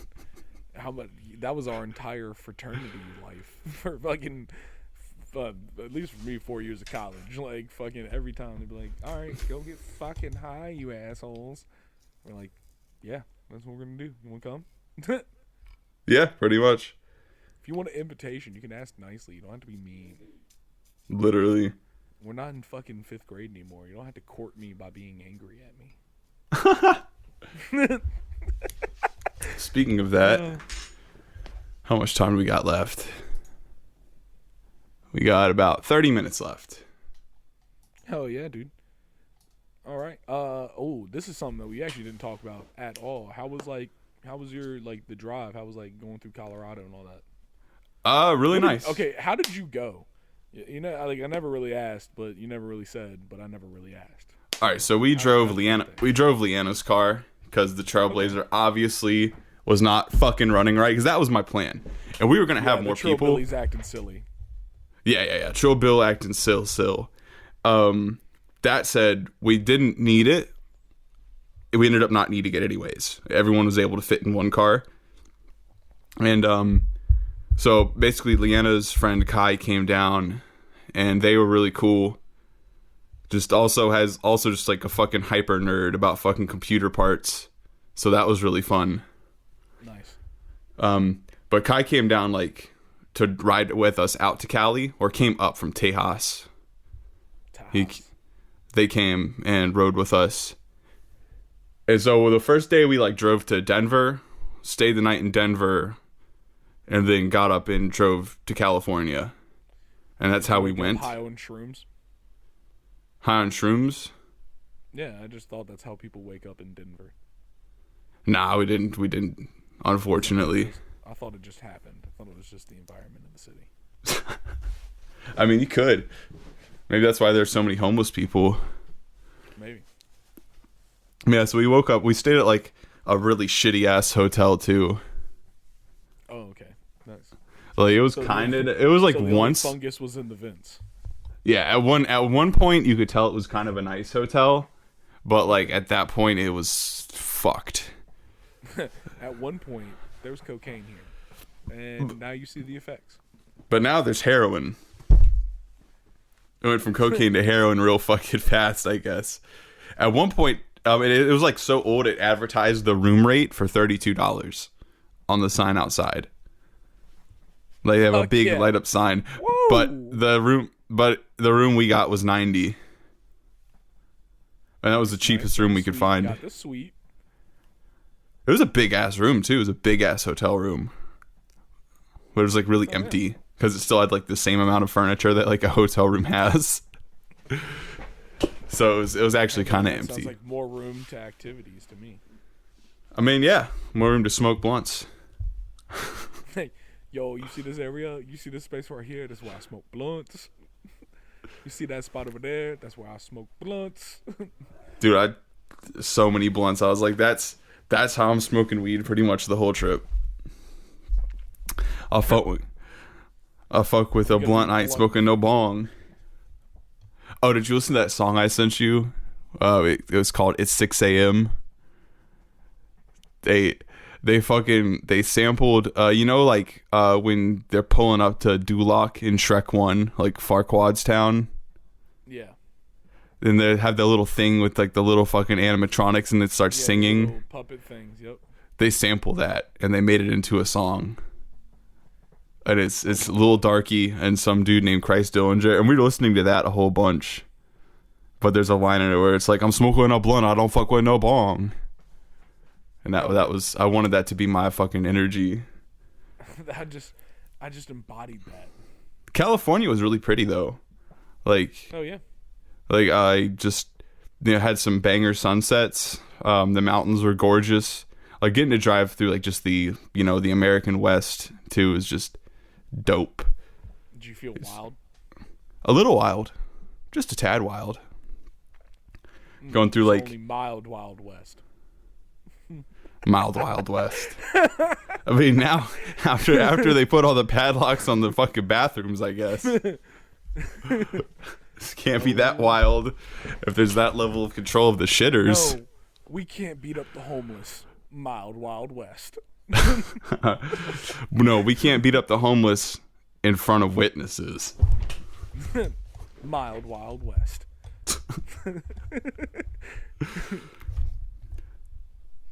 how much that was our entire fraternity life for fucking. At least for me, 4 years of college. Like fucking every time they'd be like, "All right, go get fucking high, you assholes." We're like, "Yeah, that's what we're gonna do. You want to come?" Yeah, pretty much. If you want an invitation, you can ask nicely. You don't have to be mean. Literally. We're not in fucking 5th grade anymore. You don't have to court me by being angry at me. Speaking of that, how much time do we got left? We got about 30 minutes left. Hell yeah, dude. All right. This is something that we actually didn't talk about at all. How was your like the drive? How was like going through Colorado and all that? Really nice. Okay, how did you go? You know, I never really asked, but you never really said, but I never really asked. All right, so we drove Leanna's car because the Trailblazer obviously was not fucking running right because that was my plan, and we were gonna have more people. Billy's acting silly. Yeah. Trill Bill acting still. That said, we didn't need it. We ended up not needing it anyways. Everyone was able to fit in one car. And so basically Leanna's friend Kai came down and they were really cool. Just just like a fucking hyper nerd about fucking computer parts. So that was really fun. Nice. But Kai came down like to ride with us out to Cali, or came up from Tejas. They came and rode with us. And so the first day we like drove to Denver, stayed the night in Denver, and then got up and drove to California. And that's how we went. High on shrooms. High on shrooms? Yeah, I just thought that's how people wake up in Denver. Nah, we didn't, unfortunately. I thought it just happened. I thought it was just the environment of the city. I mean, you could. Maybe that's why there's so many homeless people. Maybe. Yeah, so we woke up. We stayed at like a really shitty ass hotel too. Oh, okay. Nice. Like it was So it was like so the once. fungus was in the vents. Yeah, at one point you could tell it was kind of a nice hotel, but like at that point it was fucked. At one point there was cocaine here, and now you see the effects. But now there's heroin. It went from cocaine to heroin real fucking fast, I guess. At one point, it was like so old it advertised the room rate for $32 on the sign outside. They have a big light up sign, Whoa. but the room we got was $90, and that was the cheapest room we could find. Got the suite. It was a big ass room too. It was a big ass hotel room, but it was like really empty because it still had like the same amount of furniture that like a hotel room has. So it was actually kind of empty. Sounds like more room to activities to me. I mean, yeah, more room to smoke blunts. Hey, yo, you see this area? You see this space right here? That's where I smoke blunts. You see that spot over there? That's where I smoke blunts. Dude, so many blunts. I was like, that's how I'm smoking weed pretty much the whole trip. I'll fuck with a blunt. I ain't smoking no bong. Oh, did you listen to that song I sent you? It was called "It's 6 a.m." They sampled when they're pulling up to Duloc in Shrek 1, like Farquaad's town. Yeah. Then they have the little thing with like the little fucking animatronics and it starts singing. Little puppet things, yep. They sample that and they made it into a song. And it's Lil Darky and some dude named Christ Dillinger, and we were listening to that a whole bunch. But there's a line in it where it's like, I'm smoking a blunt, I don't fuck with no bong. And that was, I wanted that to be my fucking energy. I just embodied that. California was really pretty though. Like, oh yeah. Like I just had some banger sunsets The mountains were gorgeous. Like getting to drive through like just the the American West too is just dope. Did you feel wild? A little wild, just a tad wild. Going through like only mild Wild West. mild Wild West. I mean, now after they put all the padlocks on the fucking bathrooms, I guess this can't be that wild if there's that level of control of the shitters. No, we can't beat up the homeless. Mild Wild West. No, we can't beat up the homeless in front of witnesses. Mild Wild West.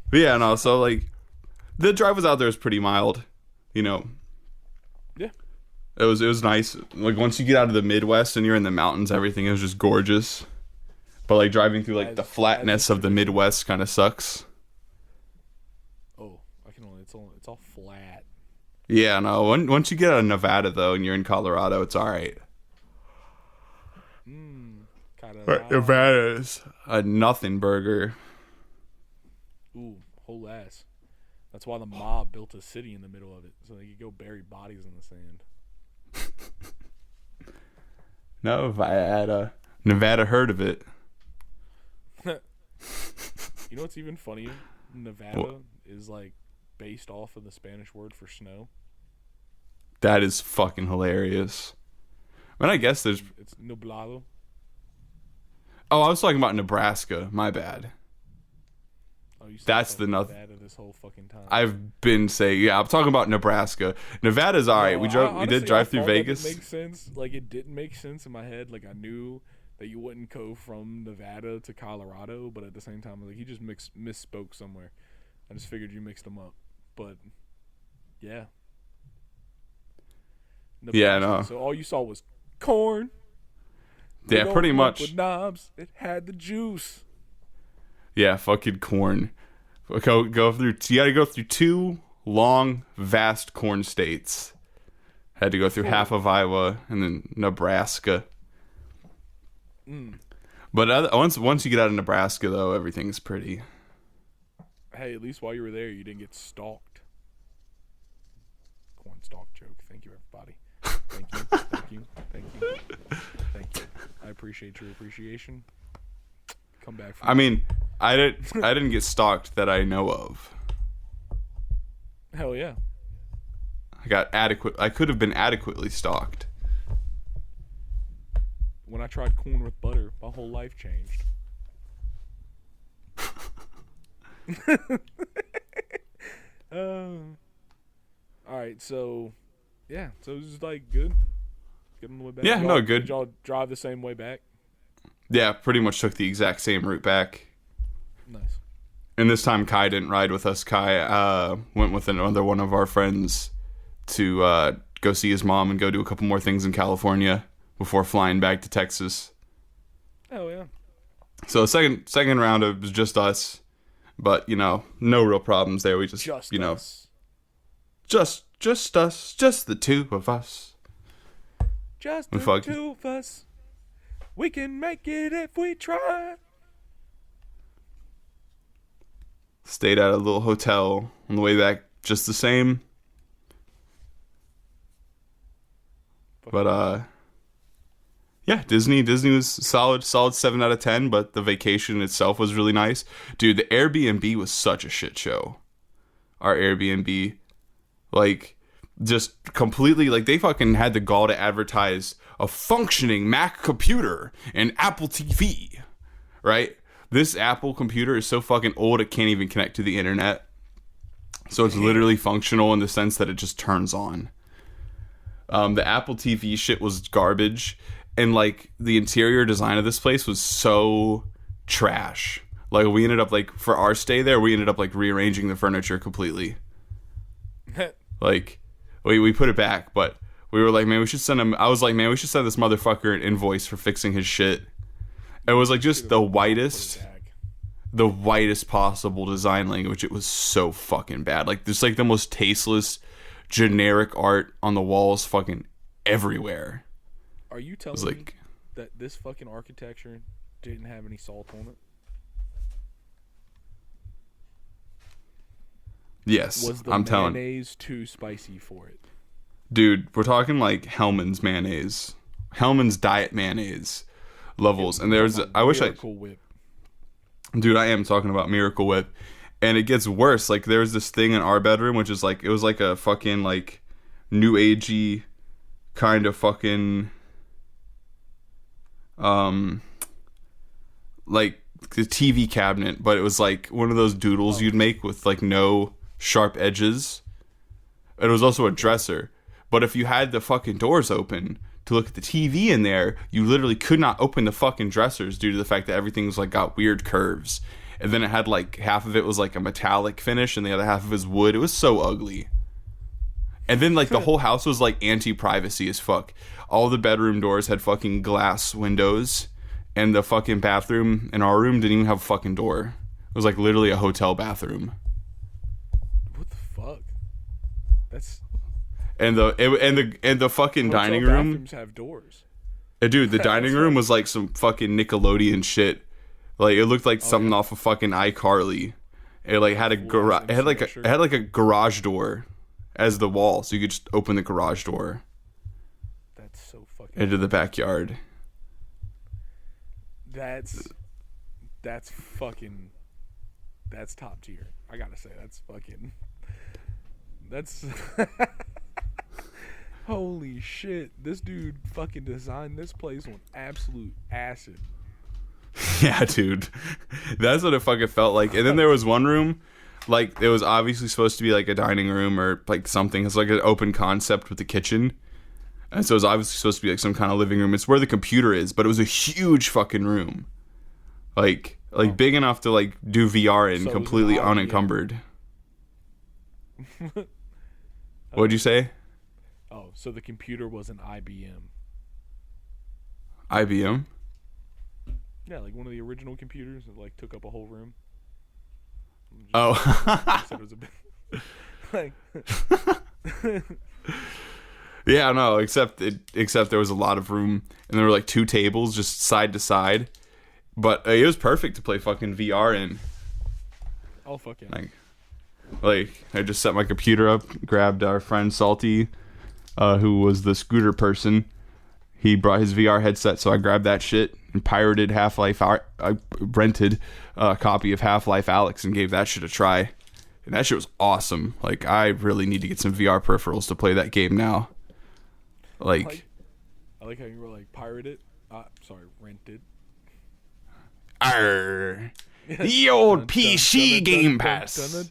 But yeah, no, so like the drive was out there was pretty mild, Yeah. It was nice. Like once you get out of the Midwest and you're in the mountains, everything is just gorgeous. But like driving through like the flatness of the Midwest kind of sucks. Oh, I can only. It's all flat. Yeah, no. Once you get out of Nevada though, and you're in Colorado, it's all right. But Nevada is a nothing burger. Ooh, whole ass. That's why the mob built a city in the middle of it, so they could go bury bodies in the sand. Nevada heard of it. You know what's even funnier? Nevada is like based off of the Spanish word for snow. That is fucking hilarious. I mean, I guess there's... It's nublado. Oh, I was talking about Nebraska. My bad. Oh, you said That's the Nevada this whole fucking time. I've been saying, yeah, I'm talking about Nebraska. Nevada's all right. No, We did drive through Vegas. That didn't make sense. Like, it didn't make sense in my head. Like, I knew that you wouldn't go from Nevada to Colorado, but at the same time, like, he just misspoke somewhere. I just figured you mixed them up. But, yeah. Nebraska. Yeah, no. So all you saw was corn. Yeah, pretty much. With knobs, it had the juice. Yeah, fucking corn. Go through. You got to go through 2 long, vast corn states. Had to go through half of Iowa and then Nebraska. But once you get out of Nebraska, though, everything's pretty. Hey, at least while you were there, you didn't get stalked. Corn stalk joke. Thank you, everybody. Thank you. Thank you. Thank you. Thank you. I appreciate your appreciation. Come back. I mean, I didn't get stalked that I know of. Hell yeah. I could have been adequately stalked. When I tried corn with butter, my whole life changed. All right, so yeah, so it was just like good. Good on the way back. Yeah, no, good. Did y'all drive the same way back? Yeah, pretty much took the exact same route back. Nice. And this time Kai didn't ride with us. Kai went with another one of our friends to go see his mom and go do a couple more things in California before flying back to Texas. Oh yeah. So the second round it was just us, but no real problems there. We just us. just us, just the two of us. Just the two of us. We can make it if we try. Stayed at a little hotel on the way back, just the same. But yeah, Disney was solid 7 out of 10, but the vacation itself was really nice. Dude, the Airbnb was such a shit show. Our Airbnb, like, just completely, like, they fucking had the gall to advertise a functioning Mac computer and Apple TV, right? This Apple computer is so fucking old it can't even connect to the internet. So it's literally functional in the sense that it just turns on. The Apple TV shit was garbage. And, like, the interior design of this place was so trash. Like, we ended up, like, for our stay there, we ended up, like, rearranging the furniture completely. Like, we put it back, but we were like, man, we should send him. I was like, man, we should send this motherfucker an invoice for fixing his shit. It was, like, just the whitest possible design language. It was so fucking bad. Like, there's, like, the most tasteless, generic art on the walls fucking everywhere. Are you telling me that this fucking architecture didn't have any salt on it? Yes, Was the I'm telling. mayonnaise too spicy for it? Dude, we're talking like Hellman's mayonnaise. Hellman's diet mayonnaise levels. And there's, I wish I, Miracle Whip. dude, I am talking about Miracle Whip. And it gets worse. Like, there's this thing in our bedroom, which is like, it was like a fucking, like, new agey kind of fucking, like, the TV cabinet, but it was like one of those doodles you'd make with like no sharp edges. It was also a dresser. But if you had the fucking doors open to look at the TV in there, you literally could not open the fucking dressers due to the fact that everything was like got weird curves. And then it had like half of it was like a metallic finish and the other half of it was wood. It was so ugly. And then like the whole house was like anti-privacy as fuck. All the bedroom doors had fucking glass windows. And the fucking bathroom in our room didn't even have a fucking door. It was like literally a hotel bathroom. What the fuck? That's And the fucking hotel dining room. bathrooms have doors. Dude, the dining room was like some fucking Nickelodeon shit. Like it looked like something off of fucking iCarly. It like had a garage. It had like a garage door as the wall, so you could just open the garage door That's so fucking. into the backyard. That's fucking. That's top tier. I gotta say, that's fucking. That's. Holy shit! This dude fucking designed this place on absolute acid. Yeah, dude. That's what it fucking felt like. And then there was one room, like, it was obviously supposed to be like a dining room or like something. It's like an open concept with the kitchen. And so it was obviously supposed to be like some kind of living room. It's where the computer is, but it was a huge fucking room. Like big enough to like do VR in, So it was completely an IBM. unencumbered. What'd you say? Oh, so the computer was an IBM. IBM? Yeah, like one of the original computers that like took up a whole room. Oh. Said it was a bit, like, Yeah, no, except there was a lot of room and there were like two tables just side to side. But it was perfect to play fucking VR in. oh fuck yeah. Like I just set my computer up, grabbed our friend Salty, who was the scooter person. He brought his VR headset, so I grabbed that shit and pirated Half-Life. I rented a copy of Half-Life Alyx and gave that shit a try. And that shit was awesome. Like, I really need to get some VR peripherals to play that game now. I like how you were like pirated. Rented. Arr. The old PC Game Pass.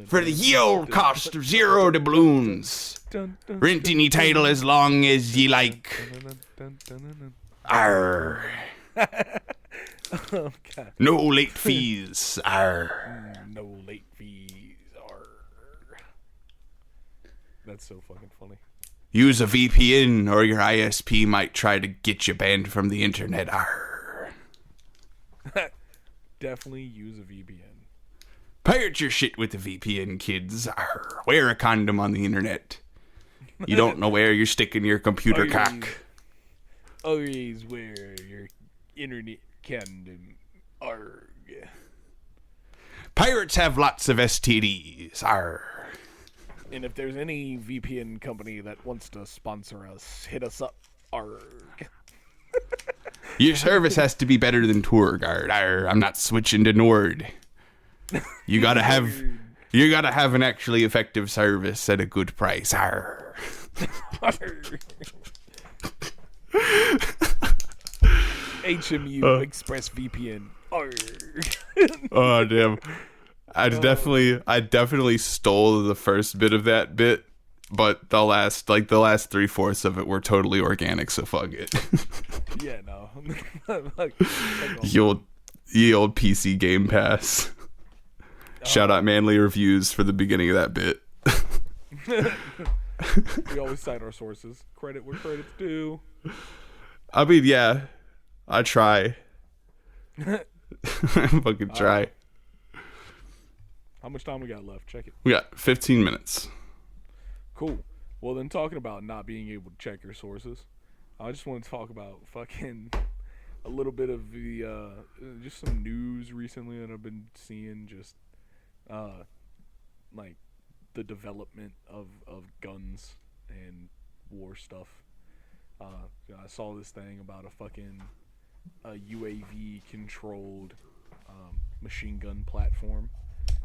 For the ye old cost of 0 doubloons. Rent any title as long as ye like. Arr. Oh, God. No late fees. Arr. No late fees. Arr. That's so fucking funny. Use a VPN or your ISP might try to get you banned from the internet. Arr. Definitely use a VPN. Pirate your shit with the VPN, kids. Arr. Wear a condom on the internet. You don't know where you're sticking your computer cock. Always wear your internet condom. Arg. Pirates have lots of STDs. Arr. And if there's any VPN company that wants to sponsor us, hit us up. Arg. Your service has to be better than TourGuard. Arr. I'm not switching to Nord. You gotta have an actually effective service at a good price. Arr. HMU Express VPN. Oh damn! I definitely stole the first bit of that bit, but the last 3/4 of it were totally organic. So fuck it. Yeah, no. Ye old PC Game Pass. Shout out Manly Reviews for the beginning of that bit. We always cite our sources. Credit where credit's due. I mean, yeah, I try. I fucking try. How much time we got left? Check it. We got 15 minutes. Cool. Well, then talking about not being able to check your sources, I just want to talk about fucking a little bit of the just some news recently that I've been seeing. Just like the development of guns and war stuff. I saw this thing about a UAV controlled machine gun platform.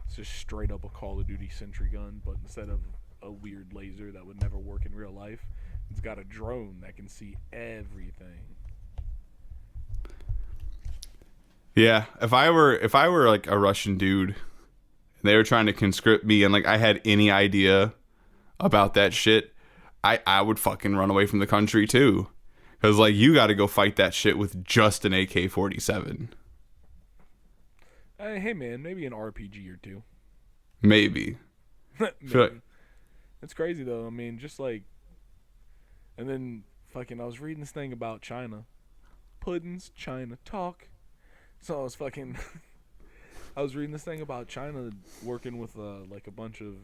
It's just straight up a Call of Duty sentry gun, but instead of a weird laser that would never work in real life, it's got a drone that can see everything. Yeah, if I were like a Russian dude, and they were trying to conscript me, and like I had any idea about that shit, I would fucking run away from the country too, because like you got to go fight that shit with just an AK-47. Hey man, maybe an RPG or two. Maybe. Maybe. It's crazy though. I mean, just like, and then fucking, I was reading this thing about China. Puddin's China talk. So I was fucking, I was reading this thing about China working with like a bunch of,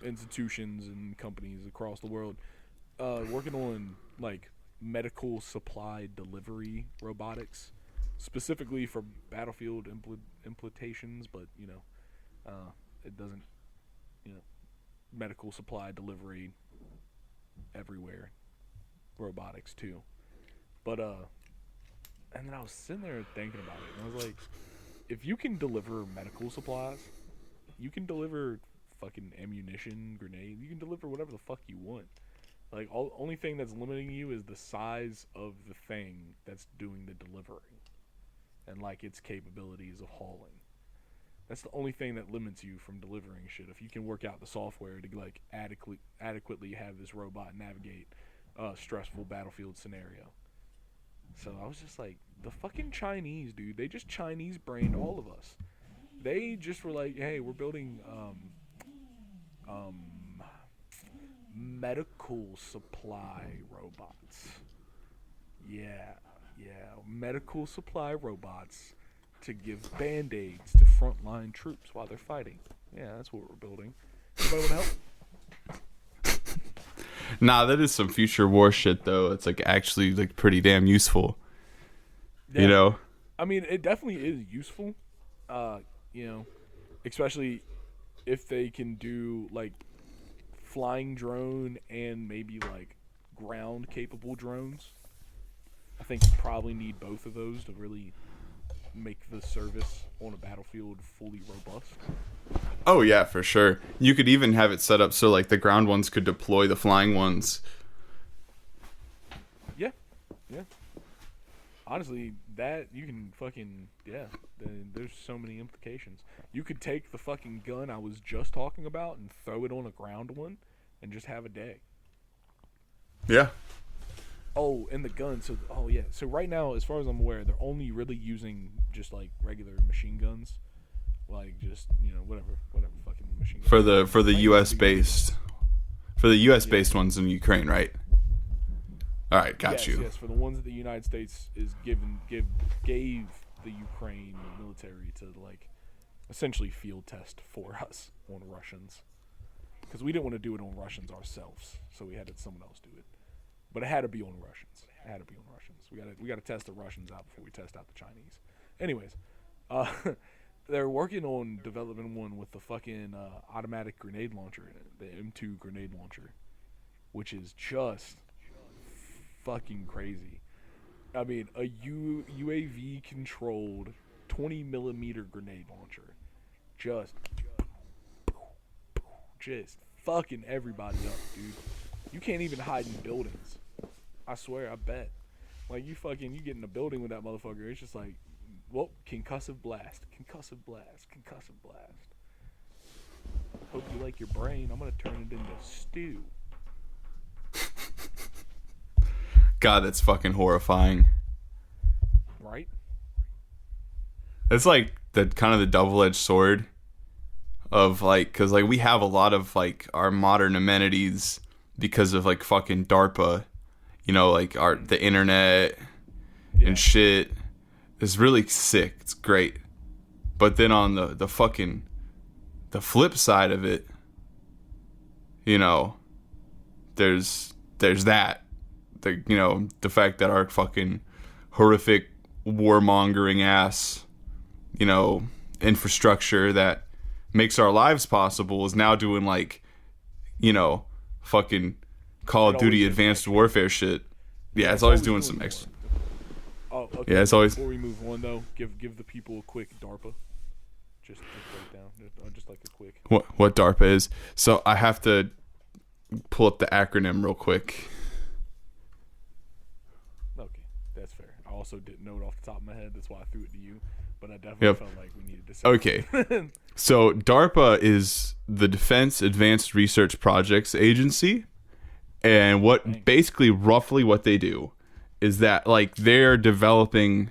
institutions and companies across the world, working on like medical supply delivery robotics, specifically for battlefield implementations, but it doesn't, medical supply delivery everywhere, robotics too. But and then I was sitting there thinking about it, and I was like, if you can deliver medical supplies, you can deliver fucking ammunition, grenades, you can deliver whatever the fuck you want. Like, only thing that's limiting you is the size of the thing that's doing the delivering, and like its capabilities of hauling. That's the only thing that limits you from delivering shit. If you can work out the software to like adequately have this robot navigate a stressful battlefield scenario. So I was just like, the fucking Chinese, dude, they just Chinese brained all of us. They just were like, hey, we're building medical supply robots. Yeah, medical supply robots to give band-aids to frontline troops while they're fighting. Yeah, that's what we're building. Anybody want to help? Nah, that is some future war shit though. It's like actually like pretty damn useful. Yeah. I mean, it definitely is useful. Especially if they can do like flying drone and maybe like ground capable drones. I think you probably need both of those to really make the service on a battlefield fully robust. Oh yeah, for sure. You could even have it set up so like the ground ones could deploy the flying ones. Yeah. Honestly, that you can fucking there's so many implications. You could take the fucking gun I was just talking about and throw it on a ground one and just have a day. Yeah. Oh, and the gun. So right now, as far as I'm aware, they're only really using just like regular machine guns, like just whatever fucking machine guns. For the US based based ones in Ukraine, right? All right, got you. Yes, for the ones that the United States gave the Ukraine military to like essentially field test for us on Russians, because we didn't want to do it on Russians ourselves, so we had someone else do it. But it had to be on Russians. We got to test the Russians out before we test out the Chinese. Anyways, they're working on developing one with the fucking automatic grenade launcher in it, the M2 grenade launcher, which is just fucking crazy. I mean, a UAV controlled 20 millimeter grenade launcher, just fucking everybody up, dude. You can't even hide in buildings. I swear, I bet. Like, you get in a building with that motherfucker, it's just like, well, concussive blast. Hope you like your brain. I'm gonna turn it into stew. God, that's fucking horrifying. Right? It's like the kind of the double-edged sword of like, because like we have a lot of like our modern amenities because of like fucking DARPA, like the internet and shit is really sick. It's great. But then on the flip side of it, there's that. The fact that our fucking horrific warmongering ass, infrastructure that makes our lives possible is now doing like, fucking Call of Duty Advanced Warfare shit. Yeah, it's always doing some extra. Oh, okay. Yeah, it's always. Before we move on, though, give the people a quick DARPA. Just a breakdown. Just like a quick. What DARPA is? So I have to pull up the acronym real quick. Okay, that's fair. I also didn't know it off the top of my head. That's why I threw it to you. But I definitely felt like we needed to say Okay. So DARPA is the Defense Advanced Research Projects Agency. And basically roughly what they do is that like they're developing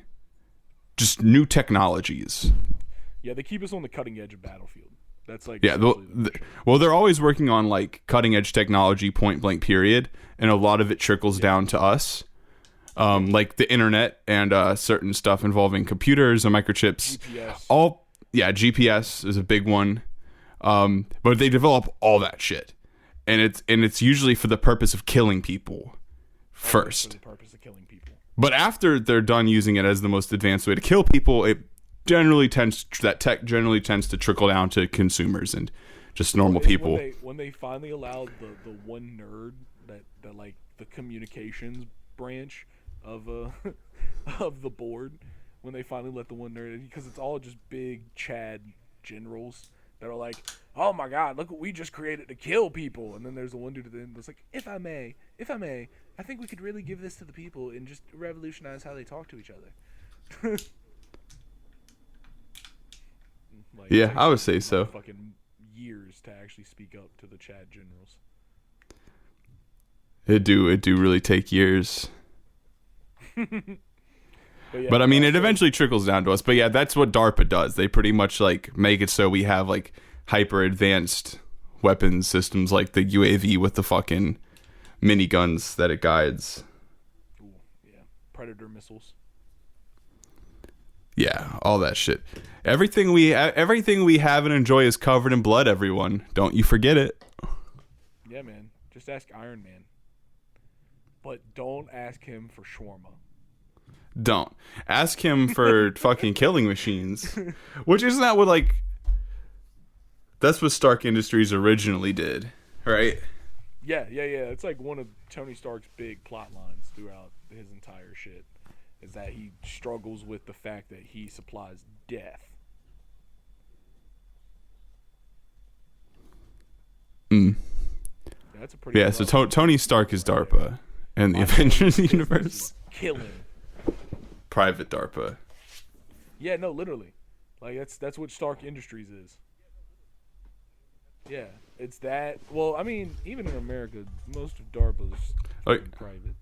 just new technologies. Yeah, they keep us on the cutting edge of Battlefield. That's like well, they're always working on like cutting edge technology, point blank, period, and a lot of it trickles down to us, like the internet and certain stuff involving computers and microchips. GPS. GPS is a big one, but they develop all that shit, and it's usually for the purpose of killing people first. For the purpose of killing people. But after they're done using it as the most advanced way to kill people, that tech generally tends to trickle down to consumers and just normal people. When they finally allowed the one nerd that like the communications branch of of the board, when they finally let the one nerd, because it's all just big Chad generals that are like, oh my god, look what we just created to kill people. And then there's the one dude at the end that's like, if I may, I think we could really give this to the people and just revolutionize how they talk to each other. Like, yeah, I would say so. Fucking years to actually speak up to the Chad generals. It do really take years. But I mean, it eventually trickles down to us. But yeah, that's what DARPA does. They pretty much like make it so we have like hyper advanced weapons systems, like the UAV with the fucking miniguns that it guides. Ooh, yeah, Predator missiles. Yeah, all that shit. Everything we have and enjoy is covered in blood. Everyone, don't you forget it. Yeah, man. Just ask Iron Man. But don't ask him for shawarma. Don't ask him for fucking killing machines, which isn't that what like. That's what Stark Industries originally did, right? Yeah. It's like one of Tony Stark's big plot lines throughout his entire shit. Is that he struggles with the fact that he supplies death. That's a pretty. So Tony Stark is DARPA in the Avengers universe. Killing. Private DARPA. Yeah, no, literally. Like that's what Stark Industries is. Yeah, it's that. Well, I mean, even in America, most of DARPA's private.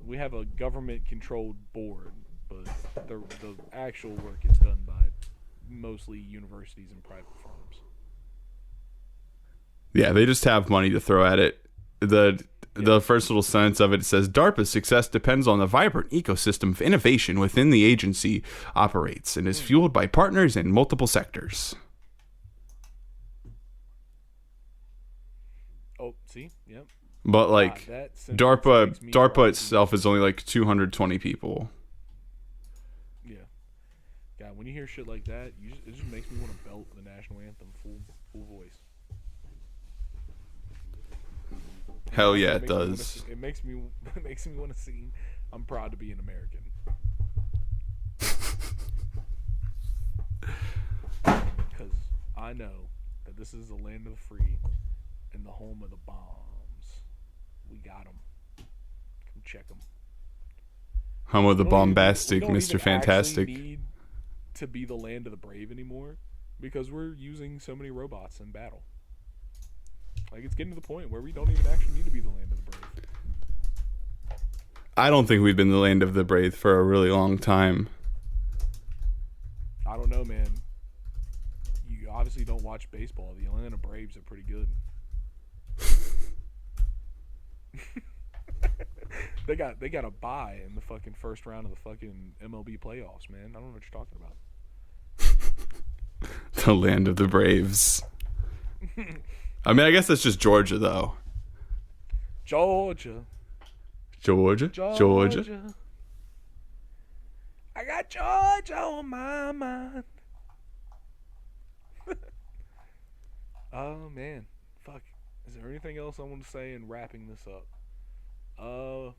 We have a government-controlled board, but the actual work is done by mostly universities and private firms. Yeah, they just have money to throw at it. The first little sentence of it says, DARPA's success depends on the vibrant ecosystem of innovation within the agency operates and is fueled by partners in multiple sectors. Oh, see? Yep. But like DARPA itself is only like 220 people. Yeah. God, when you hear shit like that, it just makes me want to belt the national anthem full voice. Hell yeah, it does. It makes me want to sing I'm proud to be an American. Because I know that this is the land of the free and the home of the bombs. We got them. Come check them. Home of the bombastic, we don't Mr. even Fantastic. need to be the land of the brave anymore because we're using so many robots in battle. Like, it's getting to the point where we don't even actually need to be the land of the brave. I don't think we've been the land of the brave for a really long time. I don't know, man. You obviously don't watch baseball. The Atlanta Braves are pretty good. They got a bye in the fucking first round of the fucking MLB playoffs, man. I don't know what you're talking about. The land of the Braves. I mean, I guess that's just Georgia, though. Georgia. I got Georgia on my mind. Oh man, fuck. Is there anything else I want to say in wrapping this up? On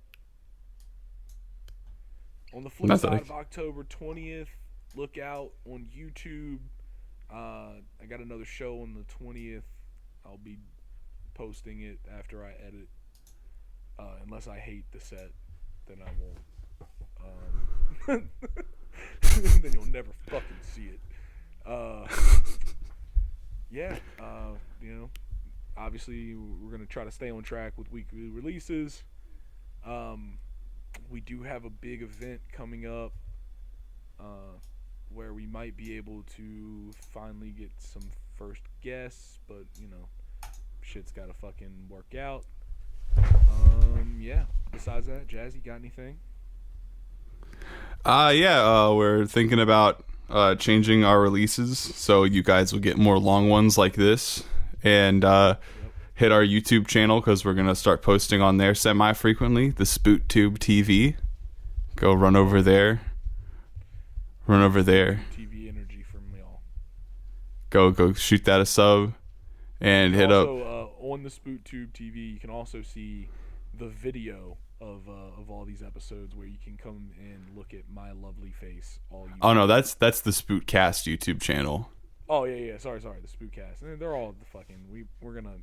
the flip Not side that of October 20th, look out on YouTube. I got another show on the 20th. I'll be posting it after I edit. Unless I hate the set, then I won't. Then you'll never fucking see it. Yeah, you know, obviously we're gonna try to stay on track with weekly releases. We do have a big event coming up, where we might be able to finally get some first guests, but you know, shit's gotta fucking work out. Yeah. Besides that, Jazzy, got anything? We're thinking about changing our releases so you guys will get more long ones like this, and hit our YouTube channel because we're gonna start posting on there semi-frequently. The SpootTube TV. Go run over there. TV energy from y'all. Go shoot that a sub, and hit up. On the SpootTube TV, you can also see the video of all these episodes where you can come and look at my lovely face. Oh no, that's the Spootcast YouTube channel. Oh yeah. Sorry, the Spootcast. And they're all the fucking. We're gonna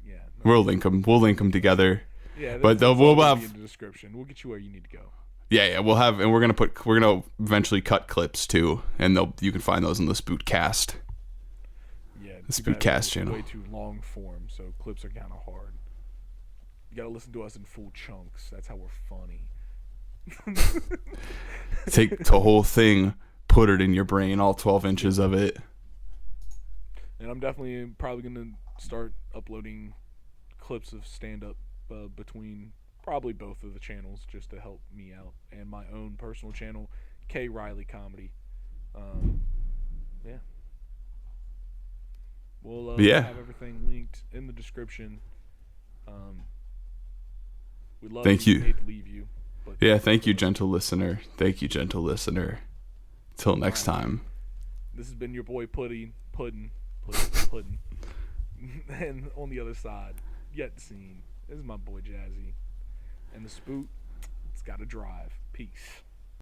We'll link them together. Yeah, but we'll have in the description. We'll get you where you need to go. Yeah, we'll have, and we're gonna eventually cut clips too, and you can find those on the Spootcast. Yeah, the Spootcast channel. Way too long form, so clips are kind of hard. You gotta listen to us in full chunks. That's how we're funny. Take the whole thing, put it in your brain, all 12 inches of it. And I'm definitely probably gonna start uploading clips of stand-up between probably both of the channels just to help me out, and my own personal channel, K Riley Comedy. Yeah. We'll have everything linked in the description. We love Thank you. Hate to leave you. But Thank you, gentle listener. Till next time. This has been your boy Puddin. And on the other side, yet seen, this is my boy Jazzy. And the Spoot, it's got to drive. Peace.